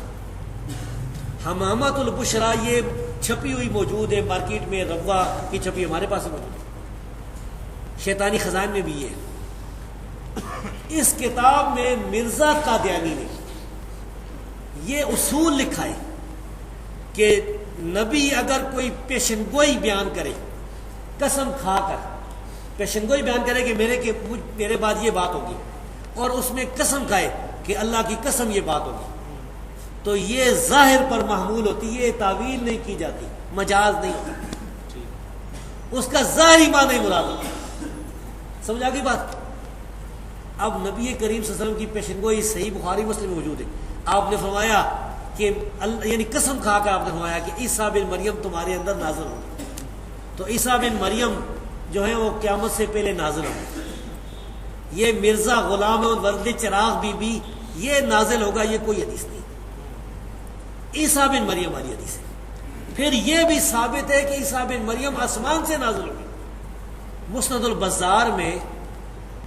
حمامت البشرا یہ چھپی ہوئی موجود ہے مارکیٹ میں، روا کی چھپی ہمارے پاس موجود ہے، شیطانی خزائن میں بھی ہے. اس کتاب میں مرزا قادیانی نے یہ اصول لکھا ہے کہ نبی اگر کوئی پیشنگوئی بیان کرے، قسم کھا کر پیشنگوئی بیان کرے کہ میرے بعد یہ بات ہوگی، اور اس میں قسم کھائے کہ اللہ کی قسم یہ بات ہوگی، تو یہ ظاہر پر محمول ہوتی ہے، تعویل نہیں کی جاتی، مجاز نہیں ہوتی، اس کا ظاہری معنی مراد ہوتا ہے. سمجھا گئی بات؟ اب نبی کریم صلی اللہ علیہ وسلم کی پیشنگوئی صحیح بخاری مسلم میں موجود ہے. آپ نے فرمایا کہ یعنی قسم کھا کر آپ نے فرمایا کہ عیسیٰ بن مریم تمہارے اندر نازل ہوگا. تو عیسیٰ بن مریم جو ہے وہ قیامت سے پہلے نازل ہوگا. یہ مرزا غلام ورد چراغ بی بی یہ نازل ہوگا، یہ کوئی حدیث نہیں، عیسیٰ بن مریم والی حدیث ہے. پھر یہ بھی ثابت ہے کہ عیسیٰ بن مریم آسمان سے نازل ہوگی. مسند البزار میں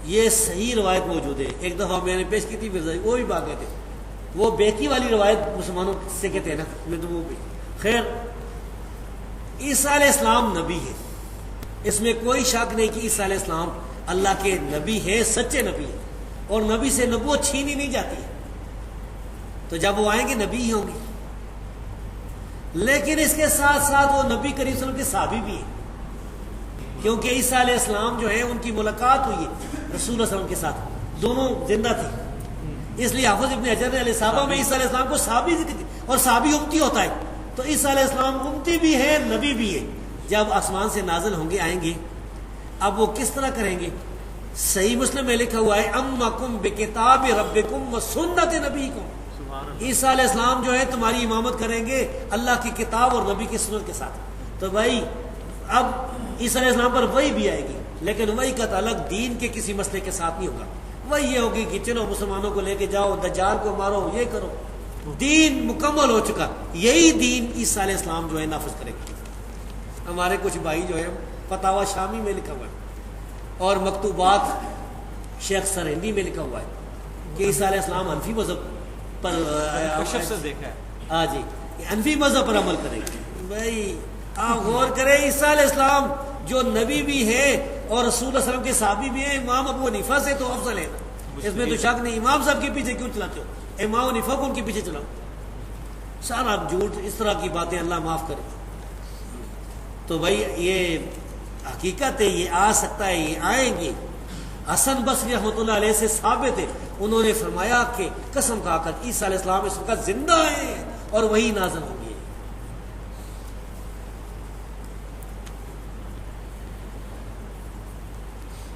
یہ صحیح روایت موجود ہے. ایک دفعہ میں نے پیش کی تھی مرزا، وہ بھی بھاگ گئے تھے. وہ بیکی والی روایت مسلمانوں سے کہتے ہیں نا، میں تو وہ بھی خیر. عیسیٰ علیہ السلام نبی ہے، اس میں کوئی شک نہیں کہ عیسیٰ علیہ السلام اللہ کے نبی ہے، سچے نبی ہے، اور نبی سے نبوت چھینی نہیں جاتی ہے. تو جب وہ آئیں گے نبی ہی ہوں گے. لیکن اس کے ساتھ ساتھ وہ نبی کریم صلی اللہ علیہ وسلم کے صحابی بھی ہیں، کیونکہ عیسیٰ علیہ السلام جو ہے ان کی ملاقات ہوئی ہے رسول اللہ صلی اللہ علیہ وسلم کے ساتھ، دونوں زندہ تھے. اس لیے حافظ ابن حجر علیہ صحابہ میں عیسیٰ علیہ السلام کو صحابی ذکر کی، اور صحابی امتی ہوتا ہے، تو عیسیٰ علیہ السلام امتی بھی ہے، نبی بھی ہے. جب آسمان سے نازل ہوں گے آئیں گے، اب وہ کس طرح کریں گے؟ صحیح مسلم میں لکھا ہوا ہے امکم بکتاب ربکم وسنت نبیکم. عیسیٰ علیہ السلام جو ہے تمہاری امامت کریں گے اللہ کی کتاب اور نبی کی سنت کے ساتھ. تو بھائی اب عیسیٰ علیہ السلام پر وہی بھی آئے گی، لیکن وہی کا تعلق دین کے کسی مسئلے کے ساتھ نہیں ہوگا. وہی یہ ہوگی کہ چلو مسلمانوں کو لے کے جاؤ، دجال کو مارو، یہ کرو. دین مکمل ہو چکا، یہی دین عیسیٰ علیہ السلام جو ہے نافذ کرے گا. ہمارے کچھ بھائی جو ہے فتاوی شامی میں لکھا ہوا ہے اور مکتوبات شیخ سرہندی میں لکھا ہوا ہے کہ عیسیٰ علیہ السلام حنفی مذہب پر دیکھا ہے. ہاں جی، حنفی مذہب پر عمل کریں گے. بھائی آپ غور کریں، عیسیٰ علیہ السلام جو نبی بھی ہے اور رسول اللہ علیہ وسلم کے صحابی بھی ہیں، امام ابو حنیفہ سے تو افضل ہے، اس میں تو شک نہیں. امام صاحب کے پیچھے کیوں چلاتے ہو؟ امام حنیفہ کو ان کے پیچھے چلاؤ. سارا جھوٹ، اس طرح کی باتیں اللہ معاف کرے. تو بھائی یہ حقیقت ہے، یہ آ سکتا ہے، یہ آئیں گے. حسن بصری رحمۃ اللہ علیہ سے ثابت ہے، انہوں نے فرمایا کہ قسم کھا کر عیسیٰ علیہ السلام اس وقت زندہ ہیں اور وہی نازل ہوں گے.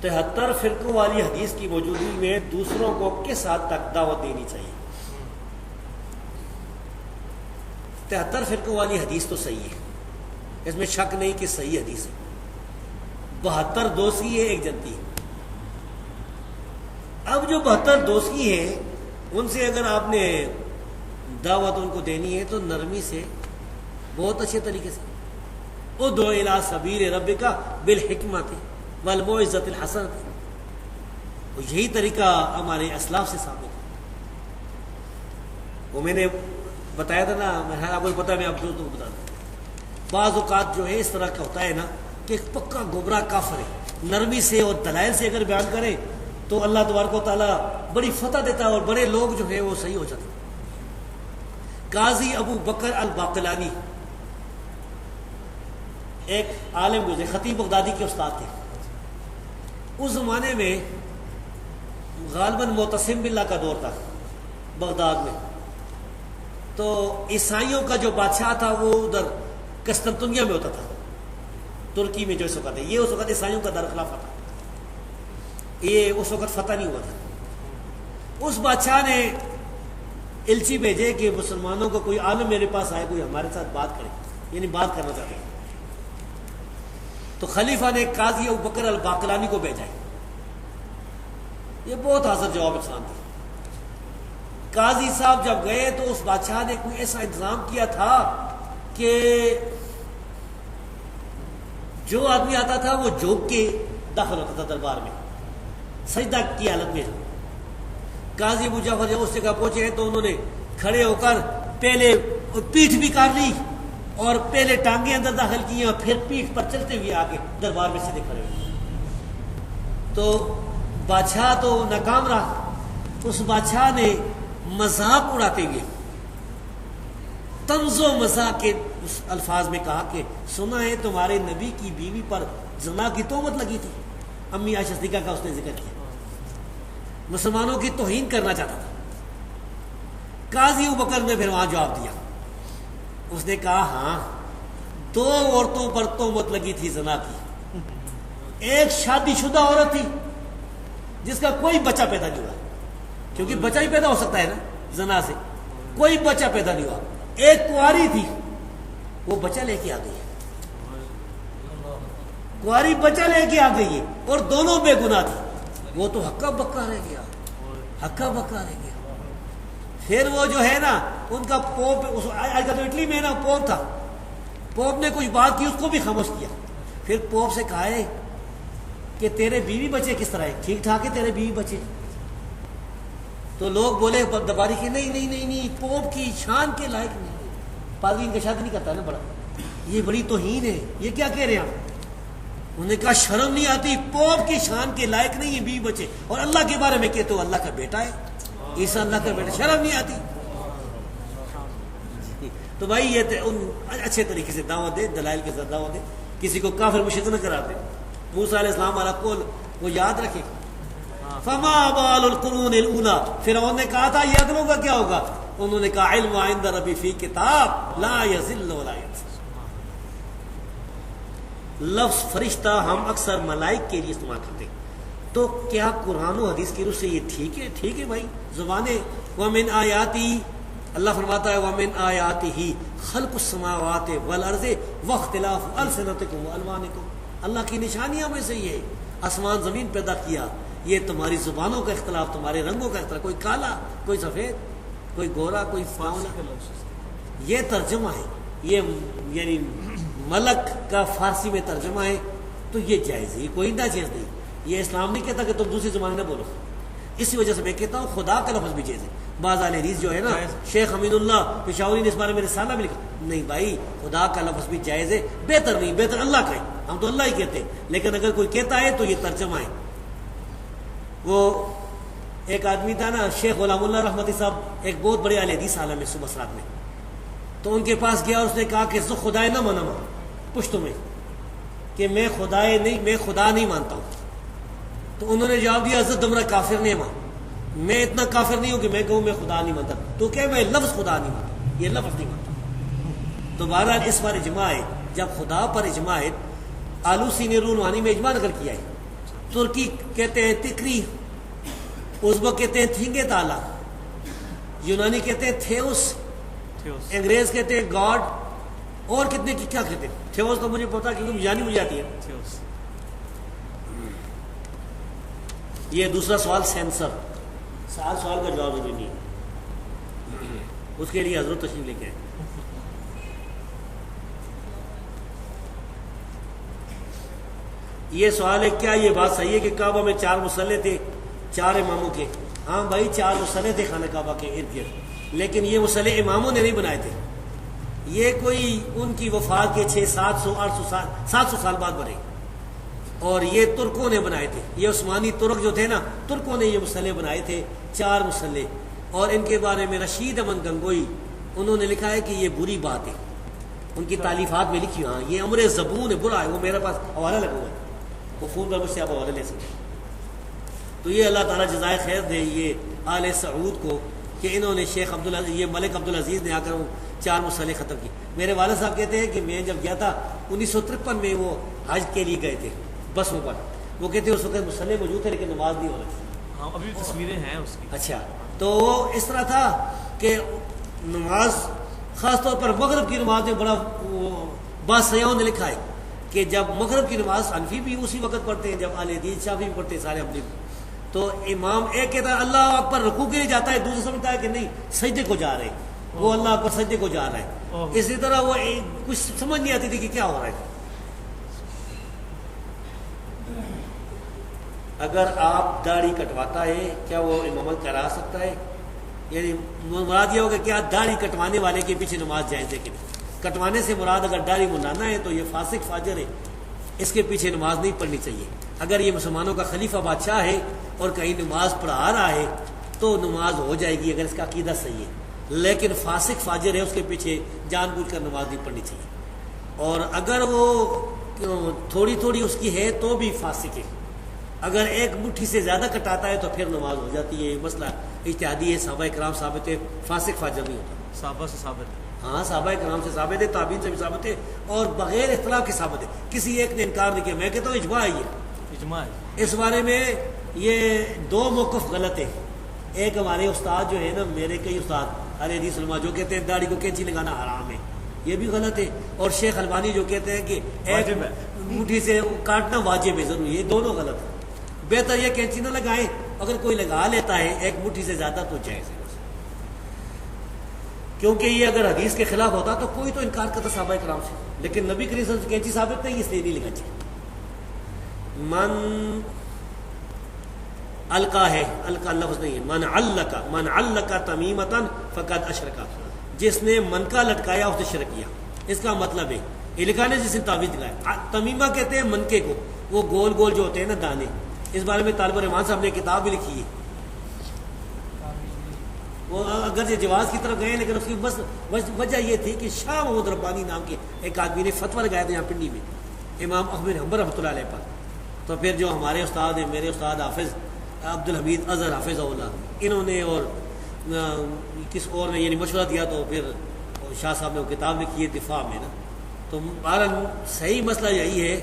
73 فرقوں والی حدیث کی موجودگی میں دوسروں کو کس حد تک دعوت دینی چاہیے؟ 73 فرقوں والی حدیث تو صحیح ہے، اس میں شک نہیں کہ صحیح حدیث ہے. 72 دوسری ہے، ایک جنتی ہے. اب جو 72 دوسری ہیں ان سے اگر آپ نے دعوت ان کو دینی ہے تو نرمی سے، بہت اچھے طریقے سے، ادعو الی سبیل ربک بالحکمت والموعظۃ الحسنۃ. یہی طریقہ ہمارے اسلاف سے ثابت ہے. وہ میں نے بتایا تھا نا، آپ کو پتا ہے، میں آپ کو بتا دوں. بعض اوقات جو ہے اس طرح کا ہوتا ہے نا کہ ایک پکا گمراہ کافر ہے، نرمی سے اور دلائل سے اگر بیان کرے تو اللہ تبارک و تعالیٰ بڑی فتح دیتا ہے اور بڑے لوگ جو ہیں وہ صحیح ہو جاتے ہیں. قاضی ابو بکر الباقلانی ایک عالم گزرے، خطیب بغدادی کے استاد تھے. اس زمانے میں غالباً معتصم باللہ کا دور تھا بغداد میں. تو عیسائیوں کا جو بادشاہ تھا وہ ادھر قسطنطنیہ میں ہوتا تھا، ترکی میں جو اس وقت ہے. یہ اس وقت عیسائیوں کا دارالخلافہ تھا، یہ اس وقت فتح نہیں ہوا تھا. اس بادشاہ نے الچی بھیجے کہ مسلمانوں کا کوئی عالم میرے پاس آئے، کوئی ہمارے ساتھ بات کرے، یعنی بات کرنا چاہتے ہیں. تو خلیفہ نے قاضی ابو بکر الباقلانی کو بھیجا ہے. یہ بہت حاضر جواب انسان تھا. قاضی صاحب جب گئے تو اس بادشاہ نے کوئی ایسا انتظام کیا تھا کہ جو آدمی آتا تھا وہ جھوک کے داخل ہوتا تھا دربار میں، سجدہ کی حالت میں. قاضی ابو جعفر جب اس جگہ پہنچے تو انہوں نے کھڑے ہو کر پہلے پیٹھ بھی کاٹ لی اور پہلے ٹانگیں اندر داخل کی اور پھر پیٹھ پر چلتے ہوئے آگے دربار میں سیدھے کھڑے ہوئے. تو بادشاہ تو ناکام رہا. اس بادشاہ نے مذاق اڑاتے ہوئے طنز و مزاح کے اس الفاظ میں کہا کہ سنا ہے تمہارے نبی کی بیوی پر زنا کی تہمت لگی تھی. امی عائشہ صدیقہ کا اس نے ذکر کیا. مسلمانوں کی توہین کرنا چاہتا تھا. قاضی ابو بکر نے پھر وہاں جواب دیا. اس نے کہا ہاں 2 عورتوں پر تہمت لگی تھی زنا کی. ایک شادی شدہ عورت تھی جس کا کوئی بچہ پیدا نہیں ہوا، کیونکہ بچہ ہی پیدا ہو سکتا ہے نا زنا سے، کوئی بچہ پیدا نہیں ہوا. ایک کنواری تھی، وہ بچہ لے کے آ گئی ہے، کنواری بچہ لے کے آ گئی ہے اور دونوں بے گناہ تھی. وہ تو ہکا بکا رہ گیا، ہکا بکا رہ گیا. پھر وہ جو ہے نا ان کا پوپ، آج کل تو اٹلی میں نا پوپ تھا، پوپ نے کچھ بات کی، اس کو بھی خاموش کیا. پھر پوپ سے کہا ہے کہ تیرے بیوی بچے کس طرح ہے، ٹھیک ٹھاک ہے تیرے بیوی بچے؟ تو لوگ بولے دباری کی نہیں نہیں نہیں نہیں، پوپ کی شان کے لائق نہیں. پادری ان کا شادی نہیں کرتا نا، بڑا یہ بڑی توہین ہے، یہ کیا کہہ رہے ہیں آپ؟ انہوں نے کہا شرم نہیں آتی، پوپ کی شان کے لائق نہیں ہے بیوی بچے، اور اللہ کے بارے میں کہتے ہو اللہ کا بیٹا ہے، عیسیٰ اللہ کا بیٹا، شرم نہیں آتی؟ تو بھائی یہ ان اچھے طریقے سے دعوت دے، دلائل کے ساتھ دعوت دے، کسی کو کافر مشرک نہ کراتے. موسیٰ علیہ السلام والا قول وہ یاد رکھے. فما بال القرون الاولی، فرعون نے کہا تھا یہ اگلوں کا کیا ہوگا؟ انہوں نے کہا علم عند ربی فی کتاب لا یضل ولا ینسى. لفظ فرشتہ ہم اکثر ملائک کے لیے استعمال کرتے ہیں، تو کیا قرآن و حدیث کی روح سے یہ ٹھیک ہے؟ ٹھیک ہے بھائی، زبانیں. ومن آیاتی، اللہ فرماتا ہے ومن آیاتہ خلق السماوات والارض واختلاف السنتکم والوانکم. اللہ کی نشانیاں میں سے یہ ہے آسمان زمین پیدا کیا، یہ تمہاری زبانوں کا اختلاف، تمہارے رنگوں کا اختلاف، کوئی کالا کوئی سفید، کوئی گورا کوئی سانولا. یہ ترجمہ ہے، یہ یعنی ملک کا فارسی میں ترجمہ ہے، تو یہ جائز ہے، کوئی نہ چیز نہیں. یہ اسلام نہیں کہتا کہ تم دوسری زبان نہ بولو. اسی وجہ سے میں کہتا ہوں خدا کا لفظ بھی جائز ہے. بعض اہل حدیث جو ہے نا، شیخ حمید اللہ پشاوری نے اس بارے میں رسالہ بھی لکھا. نہیں بھائی، خدا کا لفظ بھی جائز ہے، بہتر نہیں، بہتر اللہ کا ہے، ہم تو اللہ ہی کہتے ہیں. لیکن اگر کوئی کہتا ہے تو یہ ترجمہ ہے. وہ ایک آدمی تھا نا شیخ غلام اللہ رحمتی صاحب، ایک بہت بڑے اہل حدیث عالم ہے صبح رات میں. تو ان کے پاس گیا، اس نے کہا کہ خدائے نہ منما پشتوں میں کہ میں خدائے نہیں، میں خدا نہیں مانتا ہوں. تو انہوں نے جواب دیا حضرت تمہارا کافر نہیں ماں، میں اتنا کافر نہیں ہوں کہ میں کہوں میں خدا نہیں مانتا. تو کہ میں لفظ خدا نہیں مانتا، یہ لفظ نہیں مانتا. تو بہرحال اس پر اجماع ہے. جب خدا پر اجماع ہے، آلوسی نے روحانی میں اجماع نقل کیا ہے ترکی کہتے ہیں تکری، ازبک کہتے ہیں تھینگے تالا، یونانی کہتے ہیں تھیوس، انگریز کہتے ہیں گاڈ، اور کتنے کی کیا کہتے ہیں. تھیوس تو مجھے پتا کیونکہ یونانی مجھے آتی ہے. یہ دوسرا سوال سینسر، سوال کا جواب ضروری نہیں ہے، اس کے لیے حضرت تشریف لے کے آئے. یہ سوال ہے کیا یہ بات صحیح ہے کہ کعبہ میں 4 مصلے تھے 4 اماموں کے؟ ہاں بھائی 4 مصلے تھے خانہ کعبہ کے ارد گرد، لیکن یہ مصلے اماموں نے نہیں بنائے تھے، یہ کوئی ان کی وفات کے 700 سال بعد بنے، اور یہ ترکوں نے بنائے تھے. یہ عثمانی ترک جو تھے نا، ترکوں نے یہ مصلے بنائے تھے 4 مصلے. اور ان کے بارے میں رشید احمد گنگوئی انہوں نے لکھا ہے کہ یہ بری بات ہے، ان کی تالیفات میں لکھی. ہاں یہ امر زبون ہے، برا ہے. وہ میرے پاس حوالہ لگا ہوا ہے، وہ فون پر مجھ سے آپ حوالے لے سکتے ہیں. تو یہ اللہ تعالیٰ جزائے خیر دے یہ آل سعود کو کہ انہوں نے شیخ عبدالعزیز، یہ ملک عبدالعزیز نے آ کر وہ 4 مصلے ختم کی. میرے والد صاحب کہتے ہیں کہ میں جب گیا تھا 1953 میں، وہ حج کے لیے گئے تھے بسوں پر، وہ کہتے ہیں اس وقت مصلے موجود تھے لیکن نماز نہیں ہو رہی تھی. ہاں ابھی تصویریں ہیں اس کی. اچھا تو وہ اس طرح تھا کہ نماز خاص طور پر مغرب کی نماز میں بڑا باسیاؤں نے لکھا ہے کہ جب مغرب کی نماز حنفی بھی اسی وقت پڑھتے ہیں، جب اہل حدیث شافعی بھی پڑھتے ہیں سارے اپنے، تو امام ایک کہتا ہے اللہ اکبر رکوع کے لیے جاتا ہے، دوسرا سمجھتا ہے کہ نہیں سجدے کو جا رہے ہیں، وہ اللہ اکبر سجدے کو جا رہا ہے. اسی طرح وہ کچھ سمجھ نہیں آتی تھی کہ کیا ہو رہا ہے. اگر آپ داڑھی کٹواتا ہے کیا وہ امامت کرا سکتا ہے؟ یعنی مراد یہ ہوگا کیا داڑھی کٹوانے والے کے پیچھے نماز جائز ہے کہ نہیں؟ کٹوانے سے مراد اگر داڑھی منانا ہے تو یہ فاسق فاجر ہے، اس کے پیچھے نماز نہیں پڑھنی چاہیے. اگر یہ مسلمانوں کا خلیفہ بادشاہ ہے اور کہیں نماز پڑھا رہا ہے تو نماز ہو جائے گی اگر اس کا عقیدہ صحیح ہے، لیکن فاسق فاجر ہے اس کے پیچھے جان بوجھ کر نماز نہیں پڑھنی چاہیے. اور اگر وہ تھوڑی تھوڑی اس کی ہے تو بھی فاسق ہے. اگر ایک مٹھی سے زیادہ کٹاتا ہے تو پھر نماز ہو جاتی ہے. یہ مسئلہ اجتہادی ہے، صحابہ کرام ثابت ہے، فاسق فاجر نہیں ہوتا. صحابہ سے ثابت ہے. ہاں صحابہ کرام سے ثابت ہے، تابعین سے بھی ثابت ہے، اور بغیر اختلاف کے ثابت ہے. کسی ایک نے انکار نہیں کیا. میں کہتا ہوں اجماع ہے، یہ اجماع ہے. اس بارے میں یہ 2 موقف غلط ہے. ایک ہمارے استاد جو ہے نا، میرے کئی استاد اہل حدیث علماء جو کہتے ہیں داڑھی کو کینچی لگانا حرام ہے، یہ بھی غلط ہے. اور شیخ البانی جو کہتے ہیں کہ ایک مٹھی سے کاٹنا واجب ہے ضروری، یہ دونوں غلط ہے. بہتر یہ کینچی نہ لگائیں، اگر کوئی لگا لیتا ہے ایک مٹھی سے زیادہ تو جائز ہے، کیونکہ یہ اگر حدیث کے خلاف ہوتا تو کوئی تو انکار کرتا صحابہ کرام سے، لیکن نبی کریم صلی اللہ علیہ وسلم کینچی ثابت نہیں، اس لیے نہیں لگا چاہیے. من القا ہے، القا لفظ نہیں ہے، من علقا تمیمتن فقد اشرکا، جس نے منکا لٹکایا اس نے شرک کیا. اس کا مطلب ہے یہ لکھا نے جس نے تعویذ لگایا. تمیمہ کہتے ہیں منکے کو، وہ گول گول جو ہوتے ہیں نا دانے. اس بارے میں طالب الرحمان صاحب نے کتاب بھی لکھی ہے. وہ اگر یہ جواز کی طرف گئے لیکن اس کی بس وجہ یہ تھی کہ شاہ محمود ربانی نام کے ایک آدمی نے فتویٰ لگایا تھا یہاں پنڈی میں امام احمد حنبل رحمۃ اللہ علیہ پر. تو پھر جو ہمارے استاد ہیں، میرے استاد حافظ عبدالحمید اظہر حافظ اللہ، انہوں نے اور کس اور نے یعنی مشورہ دیا تو پھر شاہ صاحب نے وہ کتاب لکھی ہے دفاع میں نا. تو بہرحال صحیح مسئلہ یہی ہے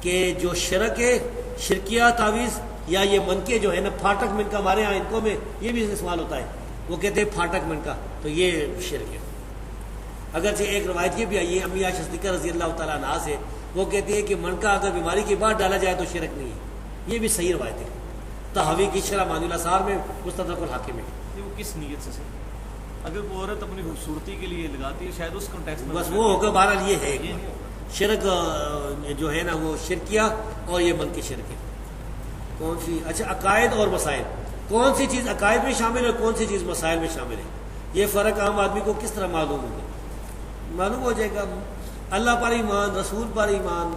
کہ جو شرک ہے، شرکیہ تعویذ یا یہ منکے جو ہے نا، پھاٹک منکا ہمارے یہاں ان کو میں یہ بھی استعمال ہوتا ہے، وہ کہتے ہیں پھاٹک منکا، تو یہ شرک ہے. اگرچہ ایک روایت یہ بھی آئی ہے امی عائشہ صدیقہ رضی اللہ تعالیٰ عنہا سے، وہ کہتی ہے کہ منکا اگر بیماری کے بعد ڈالا جائے تو شرک نہیں ہے. یہ بھی صحیح روایت ہے. تحوی کی شرح مانی الاثار میں مستدرک الحاکم ہے. وہ کس نیت سے اگر وہ عورت اپنی خوبصورتی کے لیے لگاتی ہے شاید اس کانٹیکسٹ میں بس وہ ہوگا. بہرحال یہ ہے شرک جو ہے نا وہ شرکیہ اور یہ منکے شرک ہے. کون سی؟ اچھا عقائد اور مسائل، کون سی چیز عقائد میں شامل ہے اور کون سی چیز مسائل میں شامل ہے، یہ فرق عام آدمی کو کس طرح معلوم ہوگا؟ معلوم ہو جائے گا اللہ پر ایمان، رسول پر ایمان،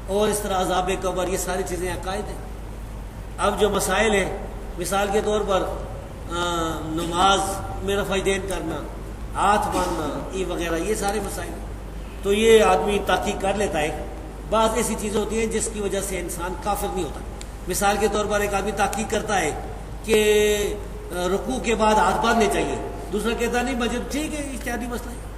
اور اس طرح عذاب قبر، یہ ساری چیزیں عقائد ہیں. اب جو مسائل ہیں مثال کے طور پر نماز میں رفع دین کرنا، ہاتھ باندھنا، یہ وغیرہ، یہ سارے مسائل ہیں. تو یہ آدمی تحقیق کر لیتا ہے. بعض ایسی چیزیں ہوتی ہیں جس کی وجہ سے انسان کافر نہیں ہوتا. مثال کے طور پر ایک آدمی تحقیق کرتا ہے کہ رکوع کے بعد ہاتھ باندھنے چاہیے، دوسرا کہتا نہیں مجھے ٹھیک ہے، اجتہادی مسئلہ ہے.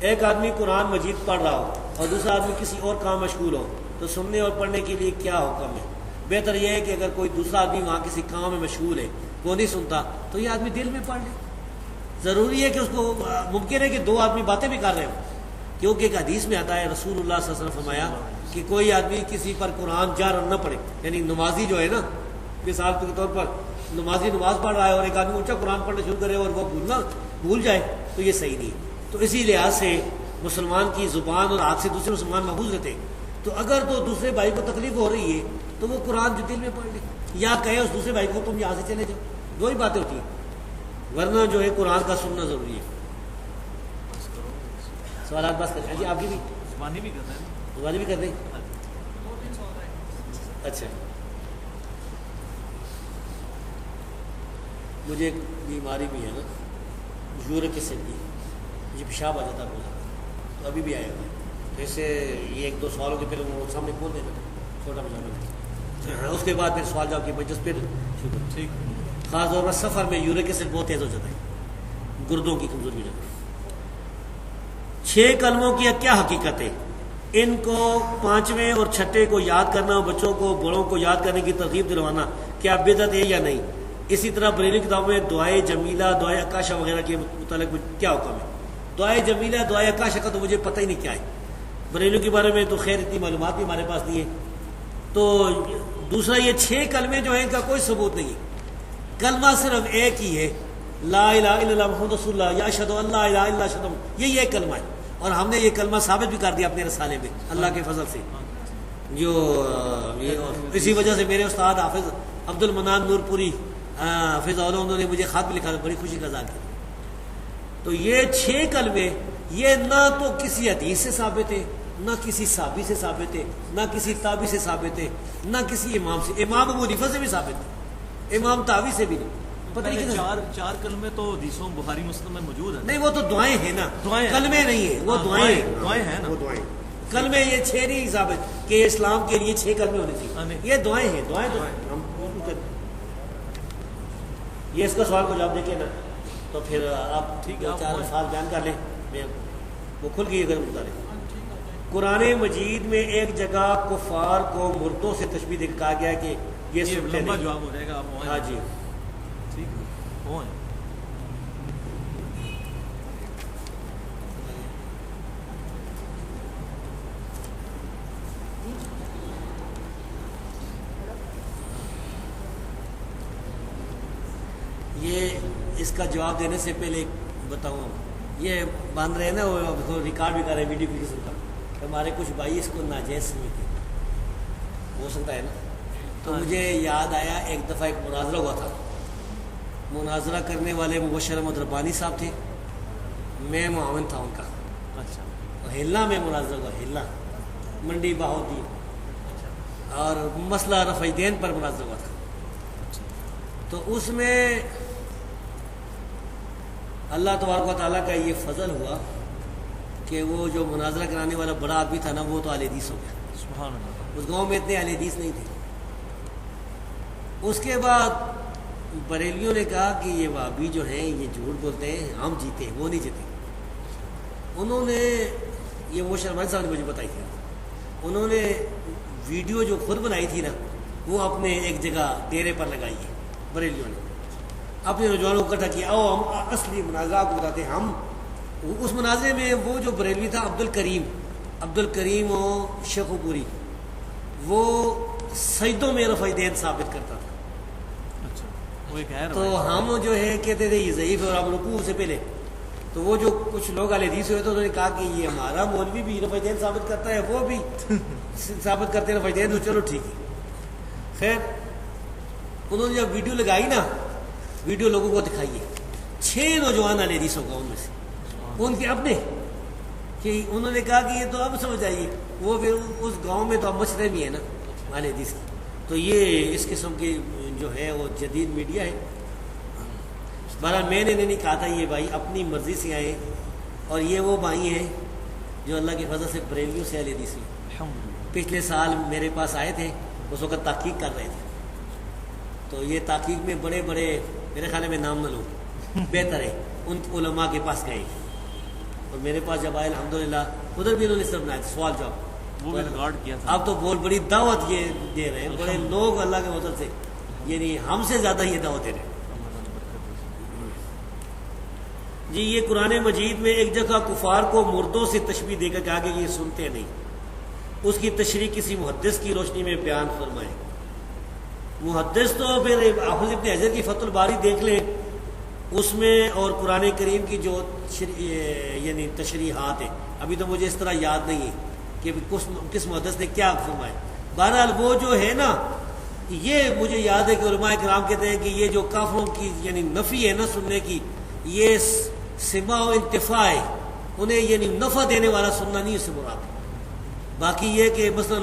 ایک آدمی قرآن مجید پڑھ رہا ہو اور دوسرا آدمی کسی اور کام مشغول ہو تو سننے اور پڑھنے کے لیے کیا حکم ہے؟ بہتر یہ ہے کہ اگر کوئی دوسرا آدمی وہاں کسی کام میں مشغول ہے، وہ نہیں سنتا، تو یہ آدمی دل میں پڑھ لے. ضروری ہے کہ اس کو ممکن ہے کہ دو آدمی باتیں بھی کر رہے ہوں، کیونکہ ایک حدیث میں آتا ہے رسول اللہ صلی اللہ علیہ وسلم فرمایا کہ کوئی آدمی کسی پر قرآن جہرن نہ پڑھے، یعنی نمازی جو ہے نا، مثال کے طور پر نمازی نماز پڑھ رہا ہے اور ایک آدمی اونچا قرآن پڑھنا شروع کرے اور وہ بھول جائے تو یہ صحیح نہیں. تو اسی لحاظ سے مسلمان کی زبان اور ہاتھ سے دوسرے مسلمان محفوظ رہتے ہیں. تو اگر تو دوسرے بھائی کو تکلیف ہو رہی ہے تو وہ قرآن جو دل میں پڑھ لے، یا کہے اس دوسرے بھائی کو تم یہاں سے چلے جاؤ، دو ہی باتیں ہوتی ہیں، ورنہ جو ہے قرآن کا سننا ضروری ہے. سوالات بس کریں جی. آپ کی بھی زبانی بھی کرنا ہے، زبانی بھی کر دیں. اچھا، مجھے ایک بیماری بھی ہے نا، یورک ایسڈ کی، مجھے پیشاب آ جاتا ہے بہت زیادہ، تو ابھی بھی آیا ہوا ہے. جیسے یہ ایک دو سوالوں کے پھر وہ سامنے کھول دینا چھوٹا پیشاب، اس کے بعد پھر سوال جواب کی بچت پھر شروع. ٹھیک. خاص طور پر سفر میں یورک ایسڈ بہت تیز ہو جاتا ہے، گردوں کی کمزوری ہو جاتی ہے. 6 کلموں کی کیا حقیقت ہے؟ ان کو 5ویں اور 6ٹھے کو یاد کرنا، بچوں کو بڑوں کو یاد کرنے کی ترغیب دلوانا کیا بدعت ہے یا نہیں؟ اسی طرح بریلی کتابوں میں دعائے جمیلہ، دعائے اکاشا وغیرہ کے متعلق کیا حکم ہے؟ دعائے جمیلہ، دعائے اکاشا کا تو مجھے پتہ ہی نہیں کیا ہے. بریلیوں کے بارے میں تو خیر اتنی معلومات بھی ہمارے پاس نہیں ہے. تو دوسرا یہ 6 کلمے جو ہیں ان کا کوئی ثبوت نہیں ہے. کلمہ صرف ایک ہی ہے، لا الہ الا اللہ محمد رسول اللہ، یا اشہد ان لا الہ الا اللہ اشہد، یہی ایک کلمہ ہے. اور ہم نے یہ کلمہ ثابت بھی کر دیا اپنے رسالے میں اللہ کے فضل سے. جو اسی وجہ سے میرے استاد حافظ عبد المنان نور پوری حافظ اللہ، انہوں نے مجھے خط بھی لکھا، بڑی خوشی کا اظہار کیا. تو یہ 6 کلمے یہ نہ تو کسی حدیث سے ثابت ہے، نہ کسی صحابی سے ثابت ہے، نہ کسی تابعی سے ثابت ہے، نہ کسی امام سے. امام ابو حنیفہ سے بھی ثابت ہے، امام تابعی سے بھی نہیں. پتہ نہیں چار کلمے تو حدیثوں بخاری مسلم میں موجود ہیں. نہیں، وہ تو دعائیں ہیں نا، دعائیں کلمے نہیں ہیں، وہ دعائیں ہیں نا، وہ دعائیں. کلمے یہ 6 نہیں ثابت کہ اسلام کے لیے 6 کلمے ہونے چاہیے، یہ دعائیں ہیں. دعائیں تو ہم یہ اس کا سوال کو جواب دے کے نا، تو پھر آپ ٹھیک ہے 4 سال بیان کر لیں، وہ کھل گئی اگر بتا رہے. قرآن مجید میں ایک جگہ کفار کو مردوں سے تشبیہ دے کے کہا گیا ہے کہ یہ لمبا جواب ہو جائے گا. آپ ہاں جی ٹھیک ہے. یہ اس کا جواب دینے سے پہلے بتاؤں، یہ باندھ رہے ہیں نا، وہ ریکارڈ بھی کر رہے ہیں ویڈیو قسم کا، ہمارے کچھ بھائی اس کو ناجائز سمجھتے ہو سکتا ہے نا. تو مجھے یاد آیا ایک دفعہ ایک مناظرہ ہوا تھا، مناظرہ کرنے والے مبشر احمد ربانی صاحب تھے، میں معاون تھا ان کا. اچھا. ہلنا میں مناظرہ ہوا، ہلنا منڈی بہاؤدین، اور مسئلہ رفع دین پر مناظرہ ہوا تھا. تو اس میں اللہ تبارک و تعالیٰ کا یہ فضل ہوا کہ وہ جو مناظرہ کرانے والا بڑا آدمی تھا نا، وہ تو اہل حدیث ہو گیا. سبحان اللہ. اس گاؤں میں اتنے اہل حدیث نہیں تھے. اس کے بعد بریلیوں نے کہا کہ یہ وہابی جو ہیں یہ جھوٹ بولتے ہیں، ہم جیتے ہیں، وہ نہیں جیتے. انہوں نے یہ وہ شرمائی صاحب نے مجھے بتائی تھی، انہوں نے ویڈیو جو خود بنائی تھی نا، وہ اپنے ایک جگہ ڈیرے پر لگائی ہے. بریلیوں نے اپنے نوجوانوں کو اکٹھا کیا، او ہم اصلی مناظرہ کو بتاتے ہیں. ہم اس مناظرے میں وہ جو بریلوی تھا عبد الکریم و شیخ پوری، وہ سجدوں میں رفع دین ثابت کرتا تھا. اچھا. وہ ایک ہے. تو ہم جو ہے کہتے تھے یہ ضعیف ہے، اور اب رکوع سے پہلے تو وہ جو کچھ لوگ اہل حدیث ہوئے تو انہوں نے کہا کہ یہ ہمارا مولوی بھی رفع دین ثابت کرتا ہے، وہ بھی ثابت کرتے ہیں رفع دین، تو چلو ٹھیک ہے. خیر انہوں نے جب ویڈیو لگائی نا، ویڈیو لوگوں کو دکھائیے، 6 نوجوان اہل حدیث ہوگا ان میں سے، ان کے اپنے، کہ انہوں نے کہا کہ یہ تو اب سمجھ آئیے، وہ پھر اس گاؤں میں تو اب مشرے بھی ہے نا اہل حدیث کی. تو یہ اس قسم کی جو ہے وہ جدید میڈیا ہے. بہرحال میں نے نہیں کہا تھا، یہ بھائی اپنی مرضی سے آئے، اور یہ وہ بھائی ہیں جو اللہ کی فضل سے بریلیوں سے اہل حدیث ہیں. پچھلے سال میرے پاس آئے تھے، اس وقت تحقیق کر رہے تھے. تو یہ تحقیق میں بڑے بڑے، میرے خیال میں نام نہ لوں، بہتر ہے ان علماء کے پاس گئے. اور میرے پاس جب آئے الحمدللہ ادھر بھی انہوں نے صرف بنایا تھا سوال جواب، وہ بھی ریکارڈ کیا تھا. اب تو بہت بڑی دعوت یہ دے رہے ہیں، بڑے لوگ اللہ کے فضل سے یعنی ہم سے زیادہ یہ دعوت دے رہے ہیں. جی یہ قرآن مجید میں ایک جگہ کفار کو مردوں سے تشبیہ دے کر کہا کہ یہ سنتے نہیں، اس کی تشریح کسی محدث کی روشنی میں بیان فرمائیں. محدث تو پھر حافظ ابن حجر کی فتح الباری دیکھ لیں، اس میں اور قرآن کریم کی جو یعنی تشریحات ہیں، ابھی تو مجھے اس طرح یاد نہیں ہے کہ کس محدث نے کیا فرمایا. بہرحال وہ جو ہے نا، یہ مجھے یاد ہے کہ علماء کرام کہتے ہیں کہ یہ جو کافروں کی یعنی نفی ہے نا سننے کی، یہ سماع و انتفاع ہے، انہیں یعنی نفع دینے والا سننا نہیں اس سے مراد. باقی یہ کہ مثلا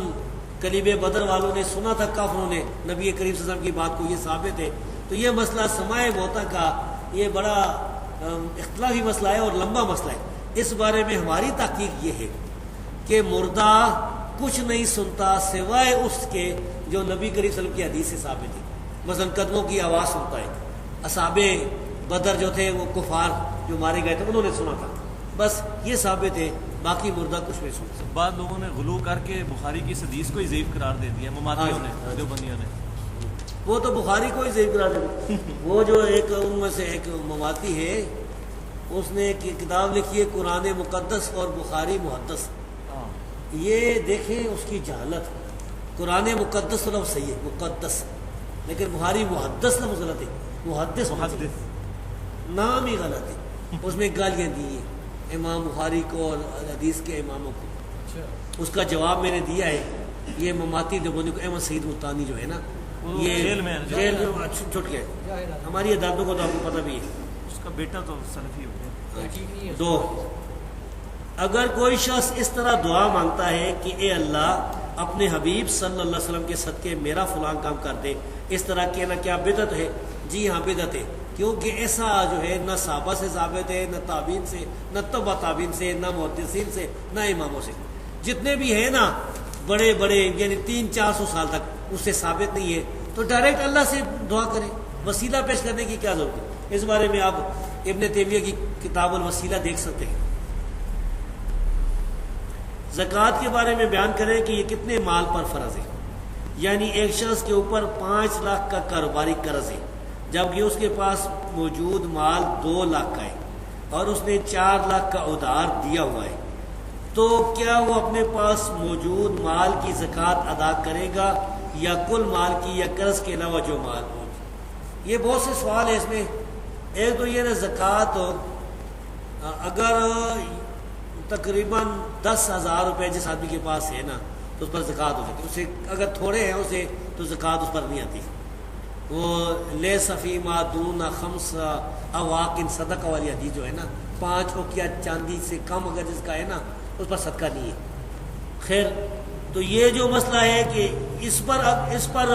کلیب بدر والوں نے سنا تھا کافروں نے نبی کریم صلی اللہ علیہ وسلم کی بات کو، یہ ثابت ہے. تو یہ مسئلہ سماع موتا کا یہ بڑا اختلافی مسئلہ ہے اور لمبا مسئلہ ہے. اس بارے میں ہماری تحقیق یہ ہے کہ مردہ کچھ نہیں سنتا سوائے اس کے جو نبی کریم صلی اللہ علیہ وسلم کی حدیث سے ثابت ہے. مثلا قدموں کی آواز سنتا ہے. اصحاب بدر جو تھے وہ کفار جو مارے گئے تھے انہوں نے سنا تھا، بس یہ ثابت ہے، باقی مردہ کچھ نہیں سنتا. بعد لوگوں نے غلو کر کے بخاری کی اس حدیث کو ہی ضعیف قرار دے دیا، مماتیوں نے، دیوبندیوں نے. وہ تو بخاری کو ہی ضعیف قرار دے دیا. وہ جو ایک ان میں سے ایک مماتی ہے، اس نے ایک کتاب لکھی ہے قرآن مقدس اور بخاری محدث. یہ دیکھیں اس کی جہالت. قرآن مقدس لفظ صحیح ہے مقدس، لیکن بخاری محدث لفظ غلط ہے. محدث نام ہی غلط ہے. اس میں گالیاں دی ہیں امام بخاری کو اور حدیث کے اماموں کو. اس کا جواب میں نے دیا ہے. یہ مماتی دیوبندی کو احمد سعید ملتانی جو ہے نا، یہ جیل میں چھٹ گئے. ہماری عدالتوں کو تو آپ کو پتہ بھی ہے. اس کا بیٹا تو سلفی ہو گیا. دو، اگر کوئی شخص اس طرح دعا مانگتا ہے کہ اے اللہ اپنے حبیب صلی اللہ علیہ وسلم کے صدقے میرا فلاں کام کر دے، اس طرح کہنا کیا بدعت ہے؟ جی ہاں بدعت ہے، کیونکہ ایسا جو ہے نہ صحابہ سے ثابت ہے، نہ تابعین سے، نہ تبع تابعین سے، نہ محدثین سے، نہ اماموں سے. جتنے بھی ہیں نا بڑے بڑے یعنی 300-400 سال تک اس سے ثابت نہیں ہے. تو ڈائریکٹ اللہ سے دعا کریں، وسیلہ پیش کرنے کی کیا ضرورت ہے؟ اس بارے میں آپ ابن تیمیہ کی کتاب الوسیلہ دیکھ سکتے ہیں. زکوٰۃ کے بارے میں بیان کریں کہ یہ کتنے مال پر فرض ہے. یعنی ایک شخص کے اوپر 5 لاکھ کا کاروباری قرض ہے، جبکہ اس کے پاس موجود مال 2 لاکھ کا ہے اور اس نے 4 لاکھ کا ادھار دیا ہوا ہے، تو کیا وہ اپنے پاس موجود مال کی زکوٰۃ ادا کرے گا یا کل مال کی یا قرض کے علاوہ جو مال ہو؟ یہ بہت سے سوال ہے اس میں. ایک تو یہ نا زکوٰۃ اگر تقریباً 10,000 روپے جس آدمی کے پاس ہے نا تو اس پر زکوٰۃ ہو جاتی ہے. اسے اگر تھوڑے ہیں اسے تو زکوٰۃ اس پر نہیں آتی. وہ لے صفی معدون خمس اواقن صدقہ والی حدیث جو ہے نا، 5 اوقیہ چاندی سے کم اگر جس کا ہے نا اس پر صدقہ نہیں ہے. خیر، تو یہ جو مسئلہ ہے کہ اس پر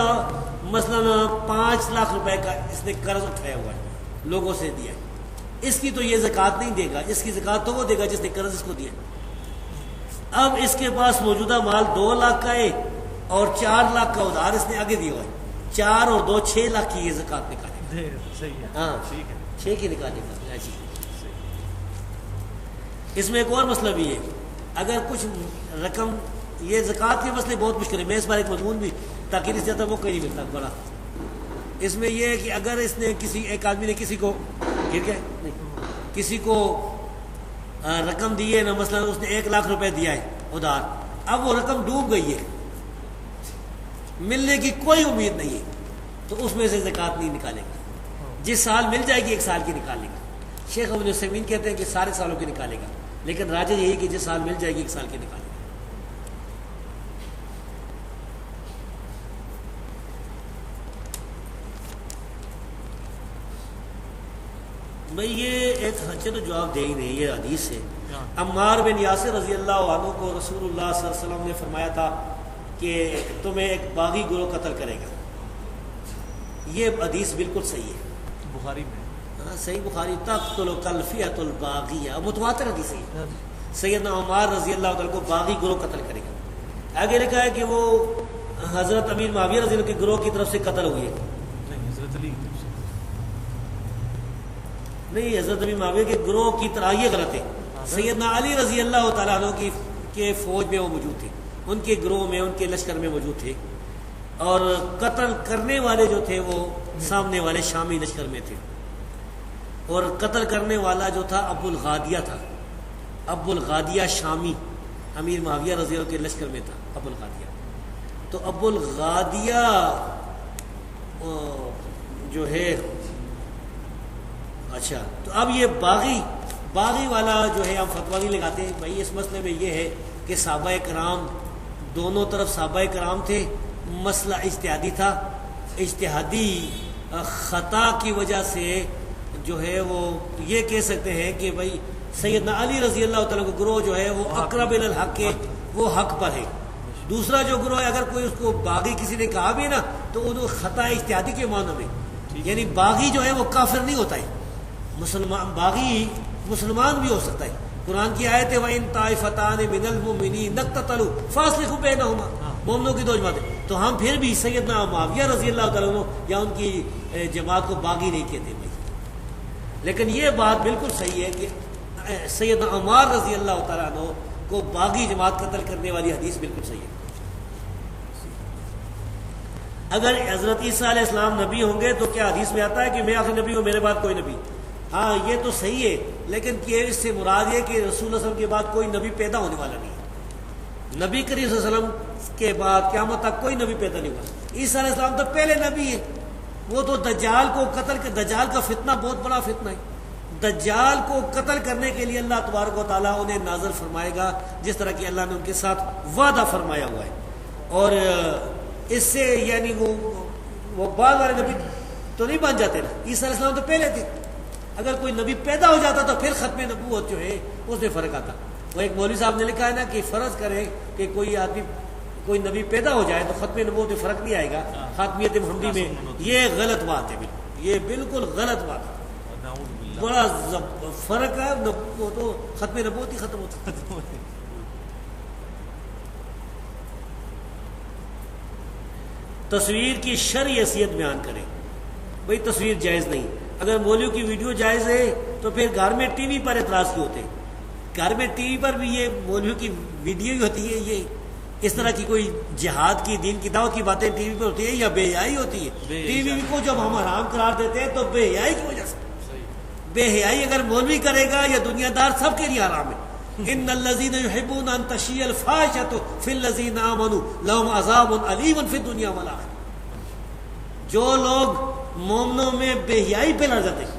مثلا 5 لاکھ روپے کا اس نے قرض اٹھایا ہوا ہے، لوگوں سے دیا ہے، اس کی تو یہ زکوٰۃ نہیں دے گا. اس کی زکوٰۃ تو وہ دے گا جس نے قرض اس کو دیا. اب اس کے پاس موجودہ مال 2 لاکھ کا ہے اور 4 لاکھ کا ادھار اس نے آگے دیا ہوا ہے. 4 اور 2 6 لاکھ کی یہ زکوٰۃ نکالے گا. ہاں ٹھیک ہے، 6 کی نکالے گا. اس میں ایک اور مسئلہ بھی ہے. اگر کچھ رقم، یہ زکوٰۃ کے مسئلے بہت مشکل ہے. میں اس بار ایک مضمون بھی تاکہ اس جاتا وہ کہیں نہیں ملتا بڑا. اس میں یہ ہے کہ اگر اس نے ایک آدمی نے کسی کو گر گئے کسی کو رقم دی ہے نا، مثلا اس نے 1 لاکھ روپے دیا ہے ادھار، اب وہ رقم ڈوب گئی ہے، ملنے کی کوئی امید نہیں ہے، تو اس میں سے زکوٰۃ نہیں نکالے گا. جس سال مل جائے گی 1 سال کی نکالے گا. شیخ ابن عثیمین کہتے ہیں کہ سارے سالوں کی نکالے گا، لیکن راجہ یہی کہ جس سال مل جائے گی 1 سال کی نکالے گا. بھئی یہ ایک حجت تو جواب دے ہی نہیں، یہ حدیث ہے. عمار بن یاسر رضی اللہ عنہ کو رسول اللہ صلی اللہ علیہ وسلم نے فرمایا تھا کہ تمہیں ایک باغی گروہ قتل کرے گا. یہ حدیث بالکل صحیح ہے، بخاری میں. ہاں صحیح بخاری. تقتل الفئۃ الباغیہ، متواتر حدیث ہے. سیدنا عمار رضی اللہ عنہ کو باغی گروہ قتل کرے گا. آگے لکھا ہے کہ وہ حضرت امیر معاویہ رضی اللہ عنہ کے گروہ کی طرف سے قتل ہوئی ہے. نہیں، حضرت علی نہیں، حضرت ابی معاویہ کے گروہ کی طرح، یہ غلط ہے. سیدنا علی رضی اللہ تعالیٰ عنہ کی کے فوج میں وہ موجود تھے، ان کے گروہ میں، ان کے لشکر میں موجود تھے، اور قتل کرنے والے جو تھے وہ سامنے والے شامی لشکر میں تھے، اور قتل کرنے والا جو تھا ابو الغادیہ تھا، ابو الغادیہ شامی امیر معاویہ رضی اللہ کے لشکر میں تھا ابو الغادیہ۔ تو ابو الغادیہ جو ہے، اچھا تو اب یہ باغی والا جو ہے ہم فتویٰ نہیں لگاتے ہیں بھائی، اس مسئلے میں یہ ہے کہ صحابہ کرام دونوں طرف صحابہ کرام تھے، مسئلہ اجتہادی تھا، اجتہادی خطا کی وجہ سے جو ہے وہ یہ کہہ سکتے ہیں کہ بھائی سیدنا علی رضی اللہ تعالیٰ کا گروہ جو ہے وہ اقرب الی الحق ہے، وہ حق پر ہے۔ دوسرا جو گروہ ہے اگر کوئی اس کو باغی کسی نے کہا بھی نا تو وہ خطا اجتہادی کے معنی میں، یعنی باغی جو ہے وہ کافر نہیں ہوتا ہے، باغی مسلمان بھی ہو سکتا ہے۔ قرآن کی آیت ہے وَإِن طَائِفَتَانِ مِنَ الْمُؤْمِنِينَ اقْتَتَلُوا فَأَصْلِحُوا بَيْنَهُمَا، مومنوں کی دو جماعتیں، تو ہم پھر بھی سیدنا معاویہ رضی اللہ تعالیٰ عنہ یا ان کی جماعت کو باغی نہیں کہتے بھائی۔ لیکن یہ بات بالکل صحیح ہے کہ سیدنا عمار رضی اللہ تعالیٰ عنہ کو باغی جماعت قتل کرنے والی حدیث بالکل صحیح ہے۔ اگر حضرت عیسیٰ علیہ السلام نبی ہوں گے تو کیا حدیث میں آتا ہے کہ میں آخری نبی ہوں، میرے بعد کوئی نبی؟ ہاں یہ تو صحیح ہے، لیکن اس سے مراد یہ کہ رسول اللہ صلی اللہ علیہ وسلم کے بعد کوئی نبی پیدا ہونے والا نہیں ہے۔ نبی کریم صلی اللہ علیہ وسلم کے بعد قیامت تک کوئی نبی پیدا نہیں ہوا۔ عیسیٰ علیہ السلام تو پہلے نبی ہے، وہ تو دجال کو قتل کر، دجال کا فتنہ بہت بڑا فتنہ ہے، دجال کو قتل کرنے کے لیے اللہ تبارک و تعالیٰ انہیں نازل فرمائے گا، جس طرح کہ اللہ نے ان کے ساتھ وعدہ فرمایا ہوا ہے۔ اور اس سے یعنی وہ بعد والے نبی تو نہیں بن جاتے نا، عیسیٰ علیہ السلام تو پہلے تھے، اگر کوئی نبی پیدا ہو جاتا تو پھر ختم نبوت جو ہے اس میں فرق آتا۔ وہ ایک مولوی صاحب نے لکھا ہے نا کہ فرض کرے کہ کوئی آدمی کوئی نبی پیدا ہو جائے تو ختم نبوت میں فرق نہیں آئے گا، خاتمیت محمدی میں۔ یہ غلط بات ہے، بالکل یہ بالکل غلط بات ہے، بڑا فرق ہے، وہ تو ختم نبوت ہی ختم ہوتا ہے۔ تصویر کی شرعی حیثیت بیان کریں، بھائی تصویر جائز نہیں، اگر مولوی کی ویڈیو جائز ہے تو پھر گھر میں ٹی وی پر اعتراض کیوں ہوتے ہیں؟ گھر میں ٹی وی پر بھی یہ مولوی کی ویڈیو ہی ہوتی ہے، یہ اس طرح کی کوئی جہاد کی دین کی دعوت کی باتیں ٹی وی پر ہوتی ہے یا بے حیائی ہوتی ہے؟ ٹی وی کو جب ہم حرام قرار دیتے ہیں تو بے حیائی کی وجہ سے، بے حیائی اگر مولوی کرے گا یا دنیا دار سب کے لیے حرام ہے۔ ان الذين يحبون ان تشيع الفاحشة في الذين امنوا لهم عذاب اليم في الدنيا والاخره، جو لوگ مومنوں میں بے حیائی پھیلا جاتے ہیں،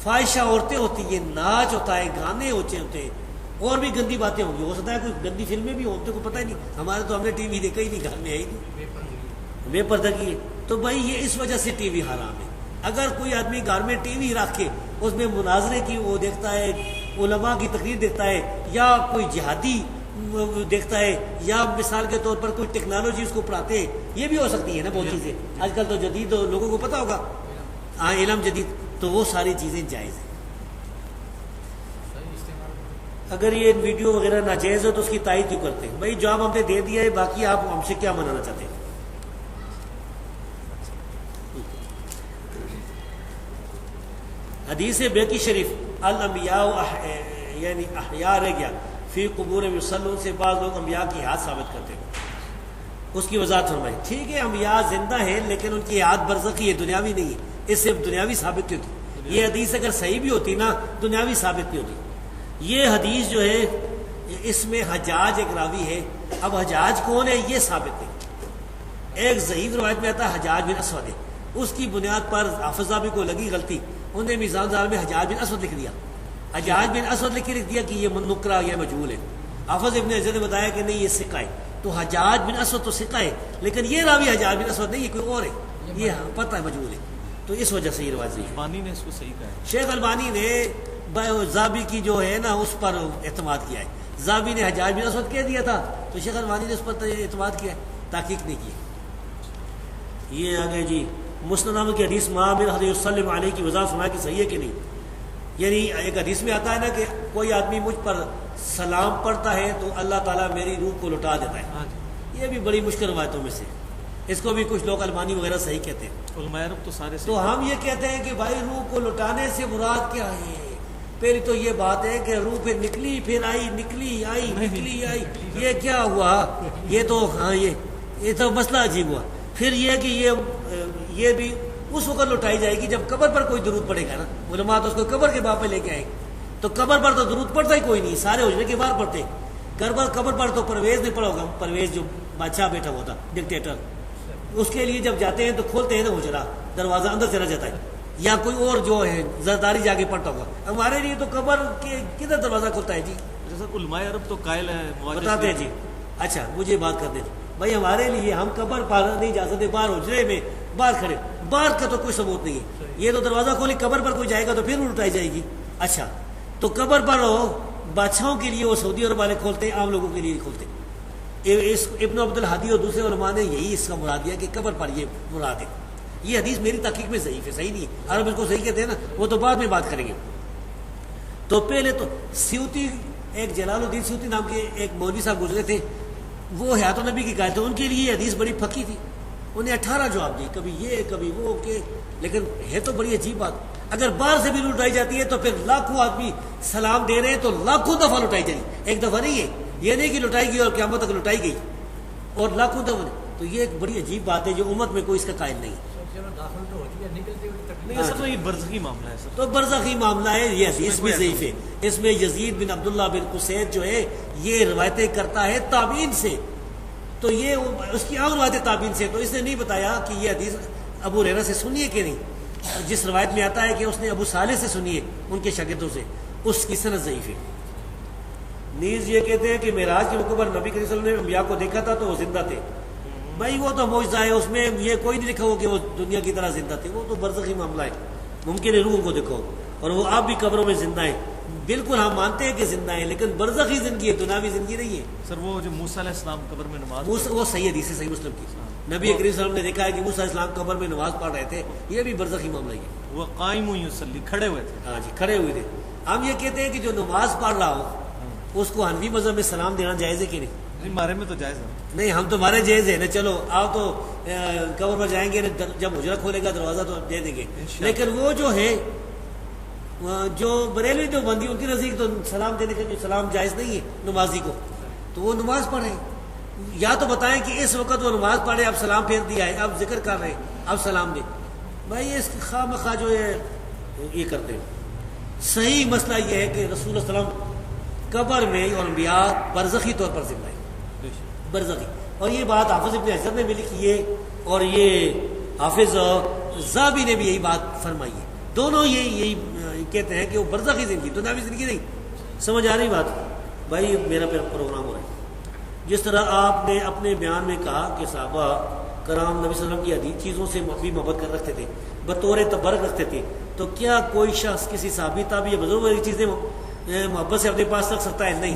فاحشہ عورتیں ہوتی ہیں، ناچ ہوتا ہے، گانے ہوتے ہیں، اور بھی گندی باتیں ہوں گی، ہو سکتا ہے کوئی گندی فلمیں بھی ہوں، تو کو پتہ ہی نہیں، ہمارے تو ہم نے ٹی وی دیکھا ہی نہیں، گھر میں ہے ہی نہیں، بے پردہ کی ہے، تو بھائی یہ اس وجہ سے ٹی وی حرام ہے۔ اگر کوئی آدمی گھر میں ٹی وی رکھ کے اس میں مناظرے کی وہ دیکھتا ہے، علماء کی تقریر دیکھتا ہے، یا کوئی جہادی دیکھتا ہے، یا مثال کے طور پر کوئی ٹیکنالوجی اس کو پڑھاتے ہیں، یہ بھی ہو سکتی ہے نا بہت چیزیں، آج کل تو جدید لوگوں کو پتہ ہوگا، ہاں علم جدید، تو وہ ساری چیزیں جائز ہیں۔ اگر یہ ویڈیو وغیرہ ناجائز ہو تو اس کی تائید کیوں کرتے ہیں؟ بھائی جواب ہم نے دے دیا ہے، باقی آپ ہم سے کیا منانا چاہتے ہیں؟ حدیث بیقی شریف الانبیاء یعنی احیاء رہ گیا فی قبور یصلون سے بعض لوگ انبیاء کی حیات ثابت کرتے ہیں، اس کی وضاحت فرمائی۔ ٹھیک ہے انبیاء زندہ ہیں لیکن ان کی حیات برزخی ہے، دنیاوی نہیں ہے، اس سے دنیاوی ثابت نہیں ہوتی۔ یہ حدیث اگر صحیح بھی ہوتی نا دنیاوی ثابت نہیں ہوتی۔ یہ حدیث جو ہے اس میں حجاج ایک راوی ہے، اب حجاج کون ہے یہ ثابت نہیں۔ ایک ضعیف روایت میں آتا ہے حجاج بن اسود ہے، اس کی بنیاد پر حافظ صاحب کو لگی غلطی، انہوں نے میزان ذرا میں حجاج بن اسود لکھ دیا، حجاج بن اسود لکھ دیا کہ یہ نکرہ یا مجہول ہے۔ حافظ ابن حجر نے بتایا کہ نہیں یہ ثقہ ہے، تو حجاج بن اسود تو ثقہ ہے لیکن یہ راوی حجاج بن اسود نہیں، یہ کوئی اور ہے، یہ پتہ ہے مجہول ہے، تو اس وجہ سے یہ روایت نہیں ہے۔ البانی نے اس کو صحیح کہا ہے، شیخ البانی نے زابی کی جو ہے نا اس پر اعتماد کیا ہے، زابی نے حجاج بن اسود کہہ دیا تھا تو شیخ البانی نے اس پر اعتماد کیا ہے، تحقیق نہیں کی۔ یہ آگے جی مسند احمد کی حدیث ما من احد یسلم علیہ کی وضاحت فرمایا کہ صحیح ہے کہ نہیں، یعنی ایک حدیث میں آتا ہے نا کہ کوئی آدمی مجھ پر سلام پڑھتا ہے تو اللہ تعالیٰ میری روح کو لوٹا دیتا ہے، یہ بھی بڑی مشکل روایتوں میں سے، اس کو بھی کچھ لوگ البانی وغیرہ صحیح کہتے ہیں، علماء عرب تو سارے تو ہم یہ کہتے ہیں کہ بھائی روح کو لوٹانے سے مراد کیا ہے؟ پہلی تو یہ بات ہے کہ روح پھر نکلی پھر آئی نکلی آئی نکلی آئی، یہ کیا ہوا؟ یہ تو ہاں یہ تو مسئلہ عجیب ہوا۔ پھر یہ کہ یہ بھی اس وقت لوٹائی جائے گی جب قبر پر کوئی درود پڑے گا نا، علماء تو اس کو قبر کے باپ پہ لے کے آئے، تو قبر پر تو درود پڑتا ہی کوئی نہیں، سارے حجرے کے باہر پڑتے۔ قبر پر تو پرویز نہیں پڑا ہوگا، پرویز جو بادشاہ بیٹھا ہوا تھا ڈکٹیٹر، اس کے لیے جب جاتے ہیں تو کھولتے ہیں نا حجرا، دروازہ اندر چلا جاتا ہے، یا کوئی اور جو ہے زرداری جا کے پڑتا ہوگا۔ ہمارے لیے تو قبر کے کدھر دروازہ کھلتا ہے جی؟ سر علماء عرب تو قائل ہے، بتاتے ہیں جی۔ اچھا مجھے بات کر دیں بھائی، ہمارے لیے ہم قبر پر نہیں جا سکتے، باہر حجرے میں باہر کھڑے، باہر کا تو کوئی ثبوت نہیں ہے۔ یہ تو دروازہ کھولے، قبر پر کوئی جائے گا تو پھر اٹھائی جائے گی۔ اچھا تو قبر پر بادشاہوں کے لیے وہ سعودی عرب والے کھولتے ہیں، عام لوگوں کے لیے نہیں کھولتے۔ ابن عبد الحادی اور دوسرے علماء نے یہی اس کا مراد دیا کہ قبر پر یہ مراد ہے۔ یہ حدیث میری تحقیق میں ضعیف ہے، صحیح نہیں ہے، عرب اس کو صحیح کہتے ہیں نا، وہ تو بعد میں بات کریں گے۔ تو پہلے تو سیوطی، ایک جلال الدین سیوطی نام کے ایک مولوی صاحب گزرے تھے، وہ حیات النبی کی قائل تھے، ان کے لیے یہ حدیث بڑی پکی تھی، انہیں 18 جواب دی، کبھی یہ کبھی وہ کہ، لیکن ہے تو بڑی عجیب بات، اگر باہر سے بھی لوٹائی جاتی ہے تو پھر لاکھوں آدمی سلام دے رہے ہیں تو لاکھوں دفعہ لوٹائی جائے گی، ایک دفعہ نہیں ہے، یہ نہیں کہ لوٹائی گئی اور قیامت تک لوٹائی گئی، اور لاکھوں دفعہ، تو یہ ایک بڑی عجیب بات ہے جو امت میں کوئی اس کا قائل نہیں ہے۔ نہیں سر، تو یہ برزخی معاملہ ہے سر، تو برزخی معاملہ ہے، یہ حدیث بھی ضعیف ہے۔ اس میں یزید بن عبداللہ بن قسید جو ہے یہ روایتیں کرتا ہے تابعین سے، تو یہ اس کی عام روایت تابعین سے، تو اس نے نہیں بتایا کہ یہ حدیث ابو ہریرہ سے سنی ہے کہ نہیں۔ جس روایت میں آتا ہے کہ اس نے ابو صالح سے سنی ہے، ان کے شاگردوں سے، اس کی سند ضعیف ہے۔ نیز یہ کہتے ہیں کہ معراج کے موقع پر نبی کریم صلی اللہ علیہ وسلم نے انبیاء کو دیکھا تھا تو وہ زندہ تھے۔ بھائی وہ تو معجزہ ہے، اس میں یہ کوئی نہیں لکھا ہو کہ وہ دنیا کی طرح زندہ تھے، وہ تو برزخی معاملہ ہے، ممکن ہے روح کو دیکھو، اور وہ آپ بھی قبروں میں زندہ ہیں، بالکل ہم مانتے ہیں کہ زندہ ہیں، لیکن برزخی زندگی ہے، دنیاوی زندگی نہیں ہے۔ سر وہ جو موسیٰ علیہ السلام قبر میں نماز، وہ صحیح حدیث ہے، صحیح مسلم کی، نبی کریم صلی اللہ علیہ وسلم نے دیکھا ہے کہ موسیٰ علیہ السلام قبر میں نماز پڑھ رہے تھے، یہ بھی برزخی معاملہ ہے۔ وہ قائم یصلی، کھڑے ہوئے تھے، ہاں جی کھڑے ہوئے تھے۔ ہم یہ کہتے ہیں کہ جو نماز پڑھ رہا ہو اس کو حنفی مذہب میں سلام دینا جائز ہے کہ نہیں؟ ہمارے میں تو جائز ہے، نہیں، ہم تو ہمارے جائز ہے نا، چلو آپ تو قبر پر جائیں گے، جب حجرہ کھولے گا دروازہ تو دے دیں گے، لیکن وہ جو ہے جو بریلوی جو بندی ان کی نزدیک تو سلام دینے کا جو سلام جائز نہیں ہے نمازی کو، تو وہ نماز پڑھیں، یا تو بتائیں کہ اس وقت وہ نماز پڑھے، اب سلام پھیر دیا ہے، اب ذکر کر رہے ہیں، اب سلام دے۔ بھائی اس خواہ مخواہ جو ہے یہ کرتے ہیں۔ صحیح مسئلہ یہ ہے کہ رسول اللہ صلی اللہ علیہ وسلم قبر میں اور انبیاء برزخی طور پر زندہ ہے، برزخی، اور یہ بات حافظ ابن حجر نے بھی لکھی ہے، اور یہ حافظ ذہبی نے بھی یہی بات فرمائی ہے، دونوں یہی کہتے ہیں کہ وہ برزخی زندگی، دنیاوی زندگی نہیں۔ سمجھ آ رہی بات؟ بھائی میرا پروگرام ہو رہا ہے، جس طرح آپ نے اپنے بیان میں کہا کہ صحابہ کرام نبی صلی اللہ علیہ وسلم کی حدیث چیزوں سے بھی محبت کر رکھتے تھے، بطور تبرک رکھتے تھے، تو کیا کوئی شخص کسی صحابی تابعی یا بزرگ والی چیزیں محبت سے اپنے پاس رکھ سکتا ہے؟ نہیں،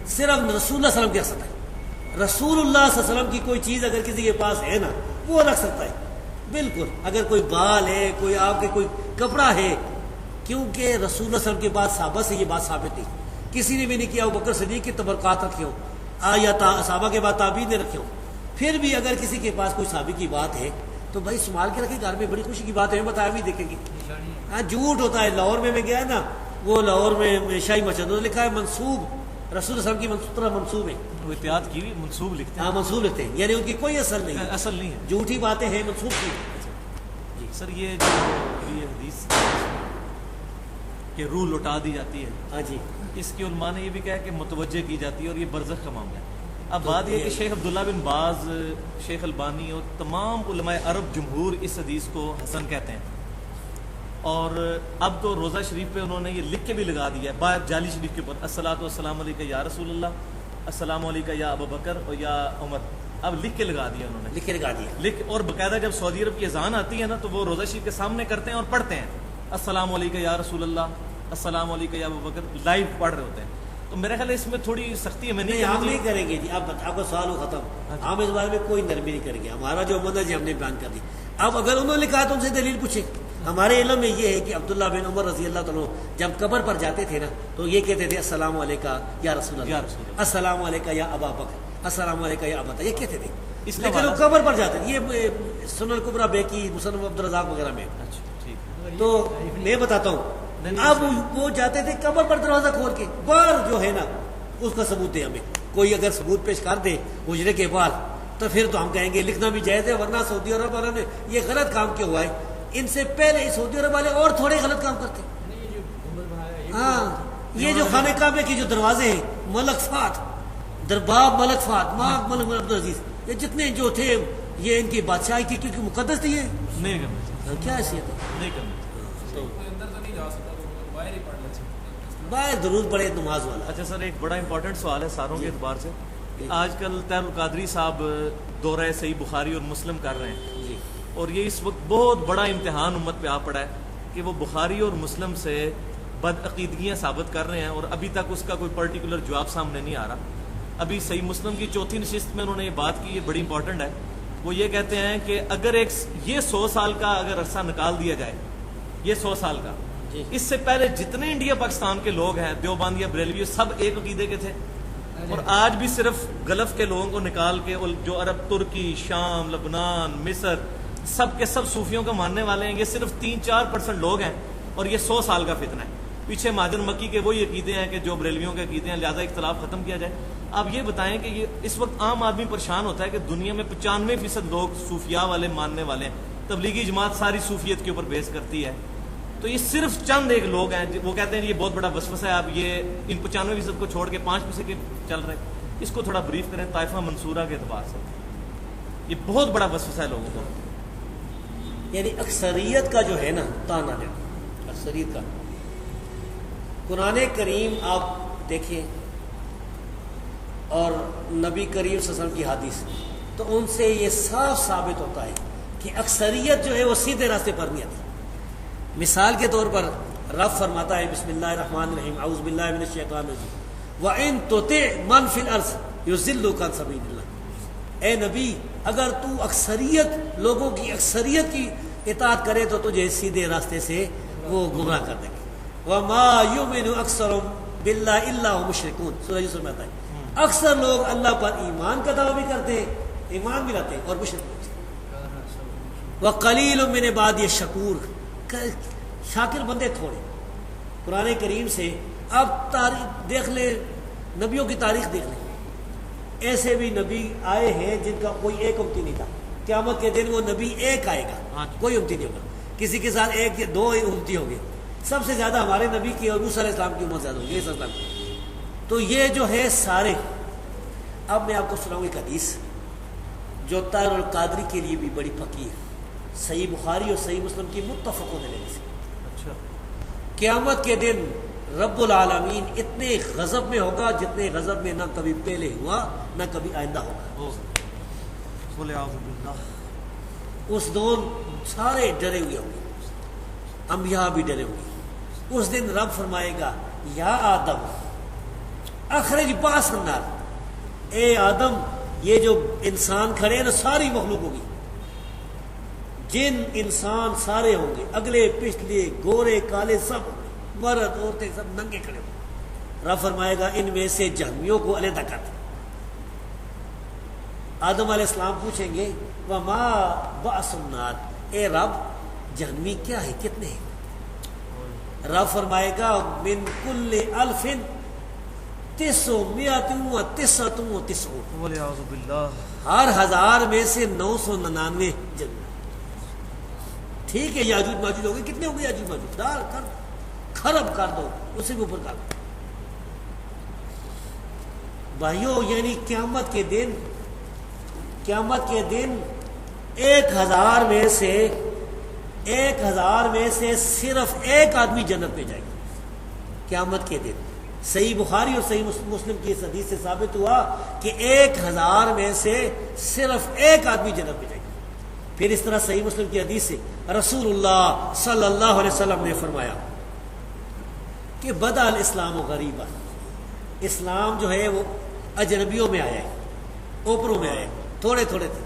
صرف رسول اللہ صلی اللہ علیہ وسلم کی رکھ سکتا ہے۔ رسول اللہ صلی اللہ علیہ وسلم کی کوئی چیز اگر کسی کے پاس ہے نا، وہ رکھ سکتا ہے، بالکل۔ اگر کوئی بال ہے، کوئی آپ کے کوئی کپڑا ہے، کیونکہ رسول اللہ صلی اللہ علیہ وسلم کے بعد صحابہ سے یہ بات ثابت نہیں، کسی نے بھی نہیں کیا، ابوبکر صدیق کی تبرکات رکھے ہو یا صحابہ کے بعد تابعین نے رکھے ہو۔ پھر بھی اگر کسی کے پاس کوئی صحابی کی بات ہے تو بھائی سنبھال کے رکھے، گھر میں بڑی خوشی کی بات ہے، بتایا بھی دیکھیں گے۔ ہاں جھوٹ ہوتا ہے، لاہور میں گیا نا، وہ لاہور میں شاہی مسجد لکھا ہے منسوب، رسول اللہ صلی اللہ علیہ وسلم کی منصوبہ منسوب ہے، وہ احتیاط کی بھی منسوب لکھتے ہیں، ہاں منسوب لکھتے ہیں، یعنی ان کی کوئی اصل نہیں ہے، اصل نہیں ہے، جھوٹی باتیں ہیں منسوب کی۔ جی سر، یہ جو یہ حدیث کہ روح لوٹا دی جاتی ہے، ہاں جی، اس کی علماء نے یہ بھی کہا کہ متوجہ کی جاتی ہے، اور یہ برزخ کا معاملہ ہے۔ اب بات یہ کہ شیخ عبداللہ بن باز، شیخ البانی اور تمام علماء عرب جمہور اس حدیث کو حسن کہتے ہیں، اور اب تو روزہ شریف پہ انہوں نے یہ لکھ کے بھی لگا دیا ہے، باہر جعلی شریف کے اوپر، الصلاۃ والسلام علیکہ یا رسول اللہ، السلام علیکہ یا ابو بکر اور یا عمر، اب لکھ کے لگا دیا انہوں نے، لکھ کے لگا دیا، اور باقاعدہ جب سعودی عرب کی اذان آتی ہے نا تو وہ روزہ شریف کے سامنے کرتے ہیں اور پڑھتے ہیں، السلام علیکہ یا رسول اللہ، السلام علیکہ یا ابو بکر، لائیو پڑھ رہے ہوتے ہیں۔ تو میرا خیال ہے اس میں تھوڑی سختی ہمیں نہیں، ہم نہیں کریں گے جی، آپ کا سوال ہو ختم، ہم اس بارے میں کوئی نرمی نہیں کریں گے، ہمارا جو منہج ہے ہم نے بیان کر دی۔ اب اگر انہوں نے کہا تو ان سے دلیل پوچھیں۔ ہمارے علم میں یہ ہے کہ عبداللہ بن عمر رضی اللہ تعالیٰ جب قبر پر جاتے تھے نا تو یہ کہتے تھے السلام علیکہ یا رسول اللہ، السلام علیکہ یا ابا بکر، السلام علیکہ یا ابا، یہ کہتے تھے، لیکن وہ قبر پر جاتے تھے۔ یہ سنن الکبریٰ بیکی، مصنف عبدالرزاق وغیرہ میں۔ اچھا ٹھیک، تو میں بتاتا ہوں اب وہ جاتے تھے قبر پر دروازہ کھول کے باہر جو ہے نا اس کا ثبوت دے ہمیں، کوئی اگر ثبوت پیش کر دے حجرے کے باہر تو پھر تو ہم کہیں گے لکھنا بھی جائز ہے، ورنہ سعودی عرب والوں نے یہ غلط کام کیا ہوا ہے. ان سے پہلے سعودی عرب والے اور تھوڑے غلط کام کرتے. ہاں یہ جو خانہ کعبے کے جو دروازے ہیں، ملک فات، درباب ملک فات، ماک ملک عبدالعزیز، یہ جتنے جو تھے یہ ان کی بادشاہی تھی کیونکہ مقدس تھی. یہ نہیں کرنا، کیا حیثیت ہے؟ نہیں کرنا. باہر ضرور پڑے نماز والا. اچھا سر، ایک بڑا امپورٹنٹ سوال ہے ساروں کے اعتبار سے. آج کل طاہر القادری صاحب دورہ صحیح بخاری اور مسلم کر رہے ہیں جی، اور یہ اس وقت بہت بڑا امتحان امت پہ آ پڑا ہے کہ وہ بخاری اور مسلم سے بدعقیدگیاں ثابت کر رہے ہیں اور ابھی تک اس کا کوئی پرٹیکولر جواب سامنے نہیں آ رہا. ابھی صحیح مسلم کی چوتھی نشست میں انہوں نے یہ بات کی، یہ بڑی امپورٹنٹ ہے. وہ یہ کہتے ہیں کہ اگر یہ 100 سال کا اگر عرصہ نکال دیا جائے، یہ 100 سال کا، اس سے پہلے جتنے انڈیا پاکستان کے لوگ ہیں، دیوبند یا بریلوی، سب ایک عقیدے کے تھے. اور آج بھی صرف گلف کے لوگوں کو نکال کے جو عرب، ترکی، شام، لبنان، مصر، سب کے سب صوفیوں کو ماننے والے ہیں. یہ صرف 3-4% لوگ ہیں اور یہ 100 سال کا فتنہ ہے. پیچھے مہاجر مکی کے وہی عقیدے ہیں کہ جو بریلویوں کے عقیدے ہیں، لہٰذا اختلاف ختم کیا جائے. آپ یہ بتائیں کہ یہ اس وقت عام آدمی پریشان ہوتا ہے کہ دنیا میں 95% لوگ صوفیاء والے ماننے والے ہیں. تبلیغی جماعت ساری صوفیت کے اوپر بیس کرتی ہے. تو یہ صرف چند ایک لوگ ہیں، وہ کہتے ہیں یہ بہت بڑا وسوسہ ہے. آپ یہ ان 95% کو چھوڑ کے 5% کے چل رہے ہیں. اس کو تھوڑا بریف کریں طائفہ منصورہ کے اعتبار سے. یہ بہت بڑا وسوسہ ہے لوگوں کو. یعنی اکثریت کا جو ہے نا تانا دینا، اکثریت کا. قرآن کریم آپ دیکھیں اور نبی کریم صلی اللہ علیہ وسلم کی حدیث، تو ان سے یہ صاف ثابت ہوتا ہے کہ اکثریت جو ہے وہ سیدھے راستے پر نہیں آتی. مثال کے طور پر رب فرماتا ہے بسم اللہ الرحمن الرحیم، اعوذ باللہ من الشیطان الرجیم، وَإِن تُطِعْ مَن فِي الْأَرْضِ يُضِلُّكَ عَن سَبِيلِ اللَّهِ. اے نبی اگر تو اکثریت لوگوں کی اکثریت کی اطاعت کرے تو تجھے سیدھے راستے سے وہ گمراہ کر دیں گے. وَمَا يُؤْمِنُ أَكْثَرُهُم بِاللَّهِ إِلَّا هُمْ مُشْرِكُونَ. سورہ یوسف میں آتا ہے اکثر لوگ اللہ پر ایمان کا دعویٰ بھی کرتے ہیں، ایمان بھی لاتے ہیں اور مشرک ہوتے ہیں. وَقَلِيلٌ مِّنْ عِبَادِيَ الشَّكُورُ. شاکر بندے تھوڑے. قرآن کریم سے اب تاریخ دیکھ لیں، نبیوں کی تاریخ دیکھ لیں. ایسے بھی نبی آئے ہیں جن کا کوئی ایک امتی نہیں تھا. قیامت کے دن وہ نبی ایک آئے گا، کوئی امتی نہیں ہوگا. کسی کے ساتھ ایک یا دو امتی ہوں گے. سب سے زیادہ ہمارے نبی کی اور موسیٰ علیہ السلام کی امت زیادہ ہوگی. اسلام تو یہ جو ہے سارے. اب میں آپ کو سناؤں ایک حدیث جو طاہر القادری کے لیے بھی بڑی پکی ہے، صحیح بخاری اور صحیح مسلم کی متفق ہونے لگی سے. اچھا. قیامت کے دن رب العالمین اتنے غضب میں ہوگا جتنے غضب میں نہ کبھی پہلے ہوا نہ کبھی آئندہ ہوگا. اس دون سارے ڈرے ہوئے ہوں گے، انبیاء بھی ڈرے ہوں گے. اس دن رب فرمائے گا یا آدم اخرج باس النار. اے آدم، یہ جو انسان کھڑے ہیں نا ساری مخلوق ہوگی، جن انسان سارے ہوں گے، اگلے پچھلے گورے کالے سب ہوں گے، مرد عورتیں سب ننگے کھڑے ہوں گے. رب فرمائے گا ان میں سے جہنمیوں کو علیحدہ کر دیں. آدم علیہ السلام پوچھیں گے وما باس النار، اے رب جہنمی کیا ہے، کتنے ہیں؟ رب فرمائے گا من کل الف 999 والعیاذ باللہ. ہر 1000 میں سے 999 جنت. ٹھیک ہے یاجوج ماجوج ہو گئے، کتنے ہوں گے یاجوج ماجوج؟ ڈال کر خرب کر دو، اسے بھی اوپر کر دو. بھائیو یعنی قیامت کے دن 1000 میں سے صرف ایک آدمی جنت میں جائے گا. قیامت کے دن صحیح بخاری اور صحیح مسلم کی اس حدیث سے ثابت ہوا کہ 1000 میں سے صرف ایک آدمی جنت میں جائے گا. پھر اس طرح صحیح مسلم کی حدیث سے رسول اللہ صلی اللہ علیہ وسلم نے فرمایا کہ بدأ الاسلام غریبا، اسلام جو ہے وہ اجنبیوں میں آیا ہے، اوپروں میں آیا ہے، تھوڑے تھوڑے تھے،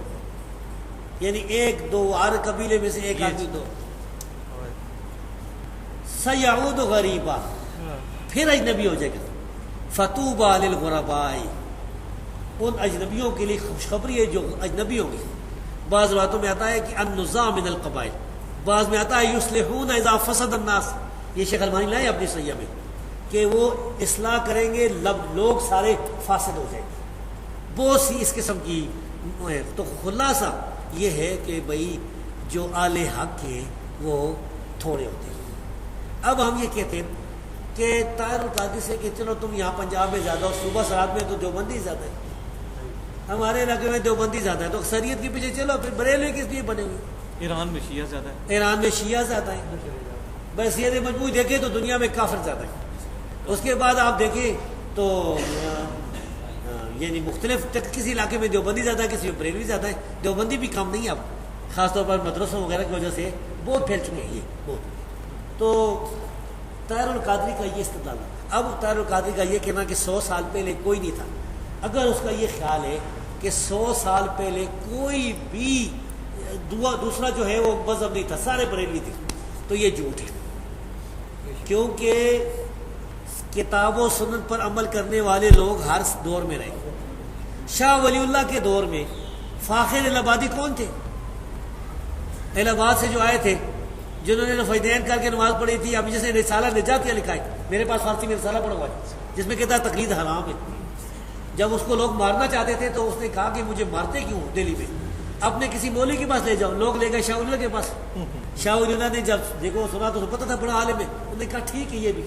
یعنی ایک دو ہر قبیلے میں سے ایک آدمی دو. سیعود غریبا، پھر اجنبی ہو جائے گا. فطوبى للغرباء، ان اجنبیوں کے لیے خوشخبری ہے جو اجنبی ہوں گے. بعض روایتوں میں آتا ہے کہ النزاع من القبائل، بعض میں آتا ہے یصلحون اذا فسد الناس، یہ شیخ البانی لائے اپنی صحیح میں کہ وہ اصلاح کریں گے، لوگ سارے فاسد ہو جائیں گے، بہت سی اس قسم کی ہے۔ تو خلاصہ یہ ہے کہ بھائی جو اہل حق ہیں وہ تھوڑے ہوتے ہیں۔ اب ہم یہ کہتے ہیں کہ طاہر القادری سے کہ چلو تم یہاں پنجاب میں زیادہ ہو، صوبہ سرحد میں تو دیوبندی زیادہ ہے، ہمارے علاقے میں دیوبندی زیادہ ہے، تو اکثریت کے پیچھے چلو، پھر بریلوی کس لیے بنے ہوئے؟ ایران میں شیعہ زیادہ ہے، ایران میں شیعہ زیادہ ہے، بحیثیت مجموعی دیکھیں تو دنیا میں کافر زیادہ ہے۔ اس کے بعد آپ دیکھیں تو یعنی مختلف کسی علاقے میں دیوبندی زیادہ ہے، کسی میں بریلوی زیادہ ہے، دیوبندی بھی کم نہیں ہے اب، خاص طور پر مدرسوں وغیرہ کی وجہ سے بہت پھیل چکے ہیں یہ بہت۔ تو طاہر القادری کا یہ استدلال ہے۔ اب طاہر القادری کا یہ کہنا کہ 100 سال پہلے کوئی نہیں تھا، اگر اس کا یہ خیال ہے کہ 100 سال پہلے کوئی بھی دوسرا جو ہے وہ مذہب نہیں تھا، سارے بریلوی تھے، تو یہ جھوٹ ہے، کیونکہ کتاب و سنت پر عمل کرنے والے لوگ ہر دور میں رہے۔ شاہ ولی اللہ کے دور میں فاخر الہ آبادی کون تھے؟ الہ آباد سے جو آئے تھے، جنہوں نے فیدین کر کے نماز پڑھی تھی، اب جس نے رسالہ نجاتیہ لکھا ہے، میرے پاس فارسی میں رسالہ پڑھا ہوا ہے جس میں کہتا ہے تقلید حرام ہے۔ جب اس کو لوگ مارنا چاہتے تھے تو اس نے کہا کہ مجھے مارتے کیوں دہلی میں، اپنے کسی مولوی کے پاس لے جاؤ، لوگ لے گئے شاہ ولی اللہ کے پاس۔ شاہ ولی اللہ نے جب دیکھو سنا تو پتہ تھا بڑا عالم ہے، انہوں نے کہا ٹھیک ہے یہ بھی،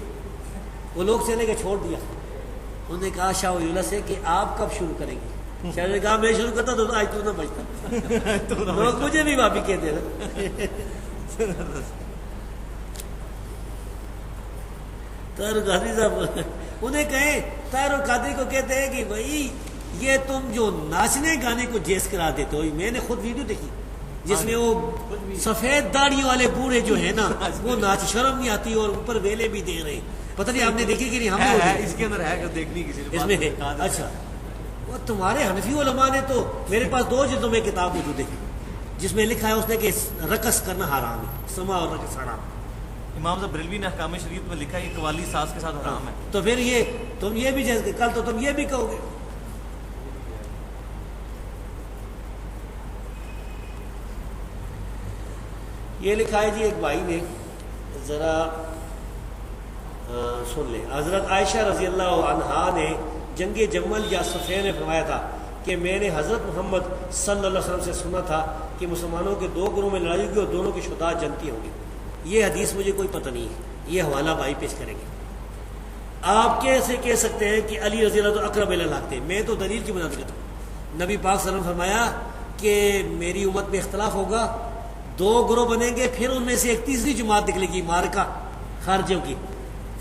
وہ لوگ چلے گئے چھوڑ دیا۔ انہوں نے کہا شاہ ولی اللہ سے کہ آپ کب شروع کریں گے؟ شاہ ولی نے کہا میں شروع کرتا تو آج تو نہ بچتا، لوگ مجھے بھی معافی کہتے ہیں۔ طاہر القادری صاحب انہیں کہیں، طاہر القادری کو کہتے ہیں کہ بھائی یہ تم جو ناچنے گانے کو جیز کرا دیتے ہو، میں نے خود ویڈیو دیکھی جس میں وہ سفید داڑھیوں والے بوڑھے جو ہے نا وہ ناچ، شرم نہیں آتی اور اوپر ویلے بھی دے رہے، پتہ نہیں آپ نے دیکھی کہ نہیں؟ ہم نے اس کے اندر ہے کہ دیکھنی کسی نے اس میں ہے۔ اچھا وہ تمہارے حنفی علماء نے تو، میرے پاس 2 جلدوں میں کتاب موجود ہے جس میں لکھا ہے اس نے کہ رقص کرنا حرام ہے، سما اور رقص حرام۔ امام صاحب بریلوی نے احکام شریعت میں لکھا ہے یہ قوالی ساز کے ساتھ حرام ہے، تو پھر یہ تم یہ بھی جیسے کل تو تم یہ بھی کہو گے۔ یہ لکھا ہے جی ایک بھائی نے، ذرا سن لیں۔ حضرت عائشہ رضی اللہ عنہا نے جنگ جمل یا صفین میں فرمایا تھا کہ میں نے حضرت محمد صلی اللہ علیہ وسلم سے سنا تھا کہ مسلمانوں کے 2 گروہوں میں لڑائی ہوگی اور دونوں کے شہداء جنتی ہوں گے۔ یہ حدیث مجھے کوئی پتہ نہیں ہے، یہ حوالہ بھائی پیش کریں گے۔ آپ کیسے کہہ سکتے ہیں کہ علی رضی اللہ عنہ اقرب الی اللہ تھے؟ میں تو دلیل کی بنیاد کرتا ہوں۔ نبی پاک صلی اللہ علیہ وسلم فرمایا کہ میری امت میں اختلاف ہوگا، 2 گروہ بنیں گے، پھر ان میں سے ایک تیسری جماعت نکلے گی مارکہ خارجیوں کی،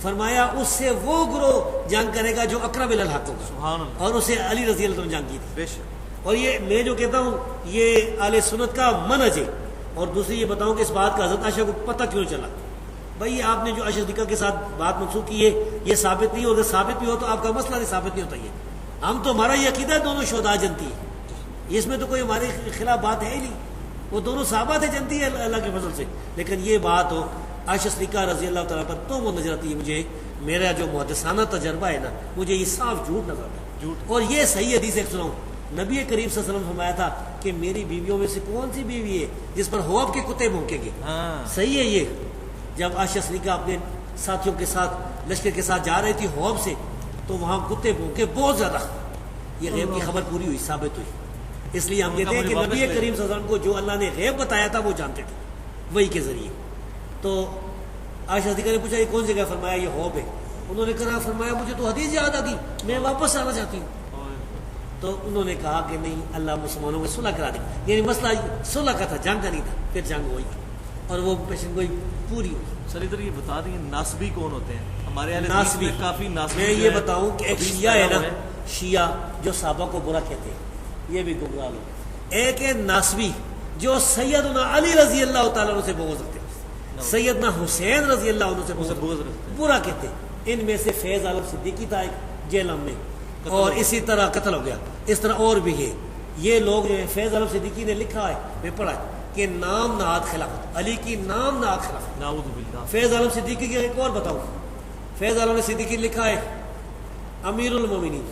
فرمایا اس سے وہ گروہ جنگ کرے گا جو اقرب الی الحق ہوگا، سبحان اللہ، اور اسے علی رضی اللہ عنہ جنگ کی تھی۔ بے شک۔ اور یہ میں جو کہتا ہوں یہ اہل سنت کا منہج ہے۔ اور دوسری یہ بتاؤں کہ اس بات کا حضرت عائشہ کو پتہ کیوں چلا؟ بھائی آپ نے جو عائشہ صدیقہ کے ساتھ بات منسوخ کی ہے یہ ثابت نہیں ہو، اگر ثابت بھی ہو تو آپ کا مسئلہ نہیں ثابت نہیں ہوتا۔ یہ ہم تو ہمارا یہ عقیدہ ہے دونوں شہداء جنتی ہے، اس میں تو کوئی ہمارے خلاف بات ہے ہی نہیں، وہ دونوں صحابہ تھے جنتی ہے اللہ کے فضل سے۔ لیکن یہ بات ہو عائشہ صدیقہ رضی اللہ تعالیٰ پر تو وہ نظر آتی ہے مجھے، میرا جو محدثانہ تجربہ ہے نا مجھے یہ صاف جھوٹ نظر آتا ہے۔ جھوٹ۔ اور یہ صحیح حدیث ایک سناؤں، نبی کریم صلی اللہ علیہ وسلم فرمایا تھا کہ میری بیویوں میں سے کون سی بیوی ہے جس پر ہواب کے کتے بھونکیں گے؟ صحیح ہے یہ۔ جب عائشہ صدیقہ اپنے ساتھیوں کے ساتھ لشکر کے ساتھ جا رہی تھی ہواب سے تو وہاں کتے بھونکے بہت زیادہ، یہ غیب کی خبر پوری ہوئی، ثابت ہوئی۔ اس لیے ہم کہتے ہیں کہ نبی کریم صلی اللہ علیہ وسلم کو جو اللہ نے غیب بتایا تھا وہ جانتے تھے وہی کے ذریعے۔ تو عائشہ صدیقہ نے پوچھا یہ کون جگہ؟ فرمایا یہ ہواب ہے۔ انہوں نے کہا، فرمایا مجھے تو حدیث یاد آ گئی، میں واپس آنا چاہتی ہوں۔ تو انہوں نے کہا کہ نہیں، اللہ مسلمانوں میں صلح کرا دے، یعنی مسئلہ صلح کا تھا، جنگ کا نہیں تھا۔ پھر جنگ ہوئی اور وہ پیشن گوئی پوری ہوئی۔ سر ادھر یہ بتا دیں ناسبی کون ہوتے ہیں؟ ہمارے اہل حدیث ناسبی میں کافی ناسبی، میں یہ بتاؤں کہ ایک شیعہ ہے نا، شیعہ جو صحابہ کو برا کہتے ہیں، یہ بھی گمراہ لوگ۔ ایک ہے ناسبی جو سیدنا علی رضی اللہ تعالیٰ عنہ سے بغض رکھتے ہیں، سیدنا حسین رضی اللہ عنہ سے بغض برا کہتے ہیں۔ ان میں سے فیض عالم صدیقی تھا ایک جیلم میں، اور اسی طرح قتل ہو گیا۔ اس طرح اور بھی ہے، یہ لوگ جو ہے فیض عالم صدیقی نے لکھا ہے، میں پڑھا ہے کہ نام نہاد خلافت، علی کی نام نہاد خلافت۔ نعوذ باللہ۔ فیض عالم صدیقی کے ایک اور بتاؤں، فیض عالم صدیقی لکھا ہے امیر المومنین،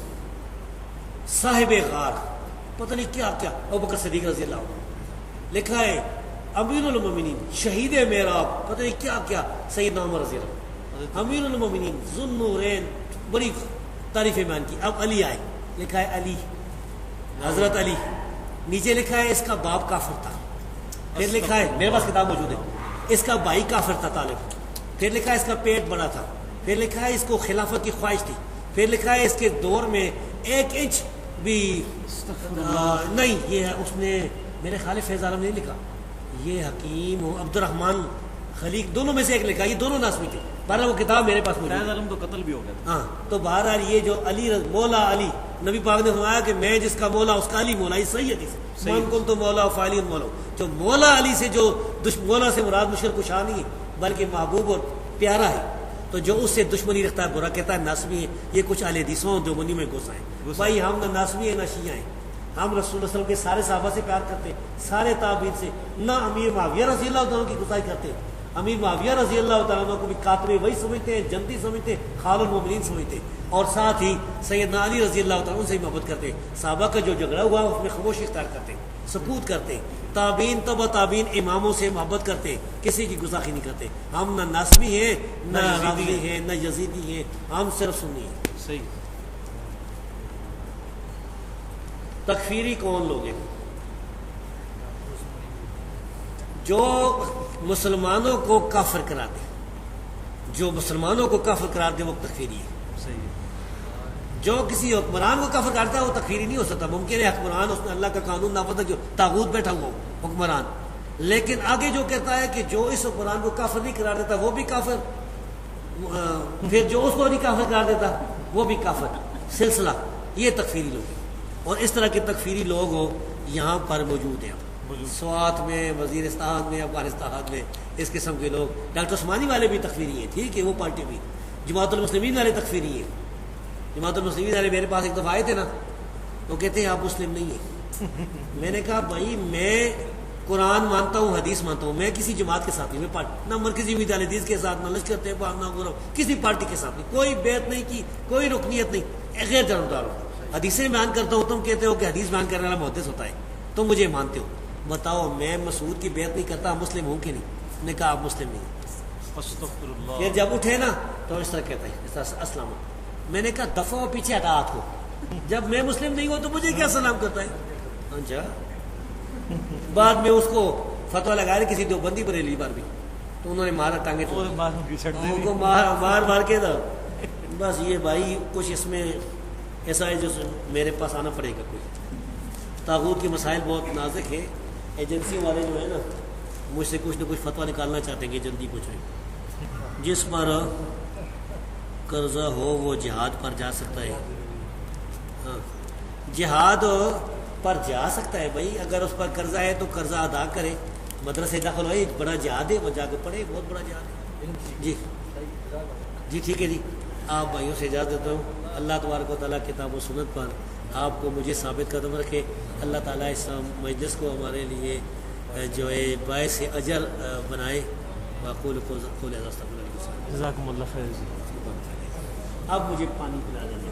صاحب غار، پتہ نہیں کیا کیا، ابوبکر صدیق رضی اللہ عنہ، لکھا ہے امیر المومنین، شہید محراب، پتہ نہیں کیا کیا، سیدنا عمر رضی اللہ عنہ۔ امیر المومنین ذو النورین، بڑی تعریفیں بیان کی. اب علی آئے، لکھا ہے علی، حضرت علی. نیچے لکھا ہے اس کا باپ کافر تھا. پھر لکھا ہے، میرے پاس کتاب موجود ہے، اس کا بھائی کافر تھا طالب. پھر لکھا ہے اس کا پیٹ بڑا تھا. پھر لکھا ہے اس کو خلافت کی خواہش تھی. پھر لکھا ہے اس کے دور میں 1 انچ بھی نہیں. یہ ہے اس نے میرے خیال فیض عالم نے نہیں لکھا، یہ حکیم عبد الرحمن خلیق دونوں میں سے ایک لکھا. یہ دونوں ناسمی تھے. بہرحال وہ کتاب میرے پاس موجود ہے. فیض عالم تو قتل بھی ہو گیا. ہاں تو بہرحال یہ جو علی مولا علی، نبی پاک نے فرمایا کہ میں جس کا مولا اس کا علی مولا. یہ صحیح حدیث ہے. من کن تو مولا فعلی مولا. جو مولا علی سے جو مولا سے مراد مشکل کشا نہیں ہے بلکہ محبوب اور پیارا ہے. تو جو اس سے دشمنی رکھتا ہے، برا کہتا ہے، ناسمی ہے. یہ کچھ اہل حدیثوں دیوبندی میں گھسا ہے. بھائی ہم نہ ناسمی ہیں نہ شیعہ ہیں. ہم رسول اللہ صلی اللہ علیہ وسلم کے سارے صحابہ سے پیار کرتے ہیں، سارے تابعین سے. نہ امیر معاویہ رضی اللہ تعالیٰ کی گسائی کرتے ہیں. امیر معاویہ رضی اللہ تعالیٰ کو بھی کاتب وہی سمجھتے ہیں، جنتی سمجھتے ہیں، خال المومنین سمجھتے ہیں. اور ساتھ ہی سیدنا علی رضی اللہ تعالیٰ سے محبت کرتے ہیں. صحابہ کا جو جھگڑا ہوا اس میں خاموشی اختیار کرتے ہیں، سکوت کرتے ہیں. تابعین تبع تابعین اماموں سے محبت کرتے ہیں، کسی کی گستاخی نہیں کرتے. ہم نہ ناسبی ہیں نہ رافضی ہیں نہ یزیدی ہیں، ہم صرف سنی ہیں. صحیح. تکفیری کون لوگ ہیں؟ جو مسلمانوں کو کافر کرا دے، جو مسلمانوں کو کافر قرار دے وہ تکفیری ہے. صحیح. جو کسی حکمران کو کافر کرتا ہے وہ تکفیری نہیں ہو سکتا. ممکن ہے حکمران اس نے اللہ کا قانون نافذ جو طاغوت بیٹھا ہوا ہو حکمران، لیکن آگے جو کہتا ہے کہ جو اس حکمران کو کافر نہیں قرار دیتا وہ بھی کافر، پھر جو اس کو نہیں کافر قرار دیتا وہ بھی کافر. سلسلہ یہ تکفیری لوگ ہیں. اور اس طرح کے تکفیری لوگ ہو یہاں پر موجود ہیں. سوات میں، وزیرستان میں، افغانستان میں اس قسم کے لوگ. ڈاکٹر عثمانی والے بھی تکفیری ہیں، ٹھیک ہے، وہ پارٹی بھی. جماعت المسلمین والے تکفیری ہیں. جماعت المسلمین والے میرے پاس ایک دفعہ آئے تھے نا، وہ کہتے ہیں آپ مسلم نہیں ہیں. میں نے کہا بھائی میں قرآن مانتا ہوں، حدیث مانتا ہوں، میں کسی جماعت کے ساتھ نہیں، میں نہ مرکزی امید حدیث کے ساتھ، نہ لشکر طیبہ، نہ غورو، کسی پارٹی کے ساتھ نہیں، کوئی بیعت نہیں کی، کوئی رکنیت نہیں، غیر جانبدار ہوں. حدیثیں بیان کرتا ہوں، تم کہتے ہو کہ حدیث بیان کرنے والا محدث ہوتا ہے، تم مجھے مانتے ہو. بتاؤ میں مسعود کی بیعت نہیں کرتا، مسلم ہوں کہ نہیں؟ نے کہا آپ مسلم نہیں. استغفر اللہ. پھر جب اٹھے نا تو اس طرح کہتا ہے، اس طرح اسلام. میں نے کہا دفعہ پیچھے ہٹا ہاتھ کو، جب میں مسلم نہیں ہوں تو مجھے کیا سلام کرتا ہے؟ اچھا. بعد میں اس کو فتویٰ لگا رہے کسی دیوبندی بریلوی پر بھی، تو انہوں نے مارا ٹانگے تو ان کو مار کے تھا. بس یہ بھائی کچھ اس میں ایسا ہے جو میرے پاس آنا پڑے گا. کوئی طاغوت کے مسائل بہت نازک ہیں. ایجنسی والے جو ہیں نا مجھ سے کچھ نہ کچھ فتویٰ نکالنا چاہتے ہیں کہ جلدی کچھ ہے. جس پر قرضہ ہو وہ جہاد پر جا سکتا ہے. ہاں جہاد پر جا سکتا ہے بھائی. اگر اس پر قرضہ ہے تو قرضہ ادا کرے، مدرسے داخل ہوئے، بڑا جہاد ہے، وہ جا کے پڑھے، بہت بڑا جہاد ہے. جی جی ٹھیک ہے جی. آپ بھائیوں سے اجازت دیتا ہوں. اللہ تبارک و تعالیٰ کتاب و سنت پر آپ کو مجھے ثابت قدم رکھے. اللہ تعالیٰ اس مجلس کو ہمارے لیے جو ہے باعث اجر بنائے. باقول کو جزاکم اللہ خیر. اب مجھے پانی پلا دینا.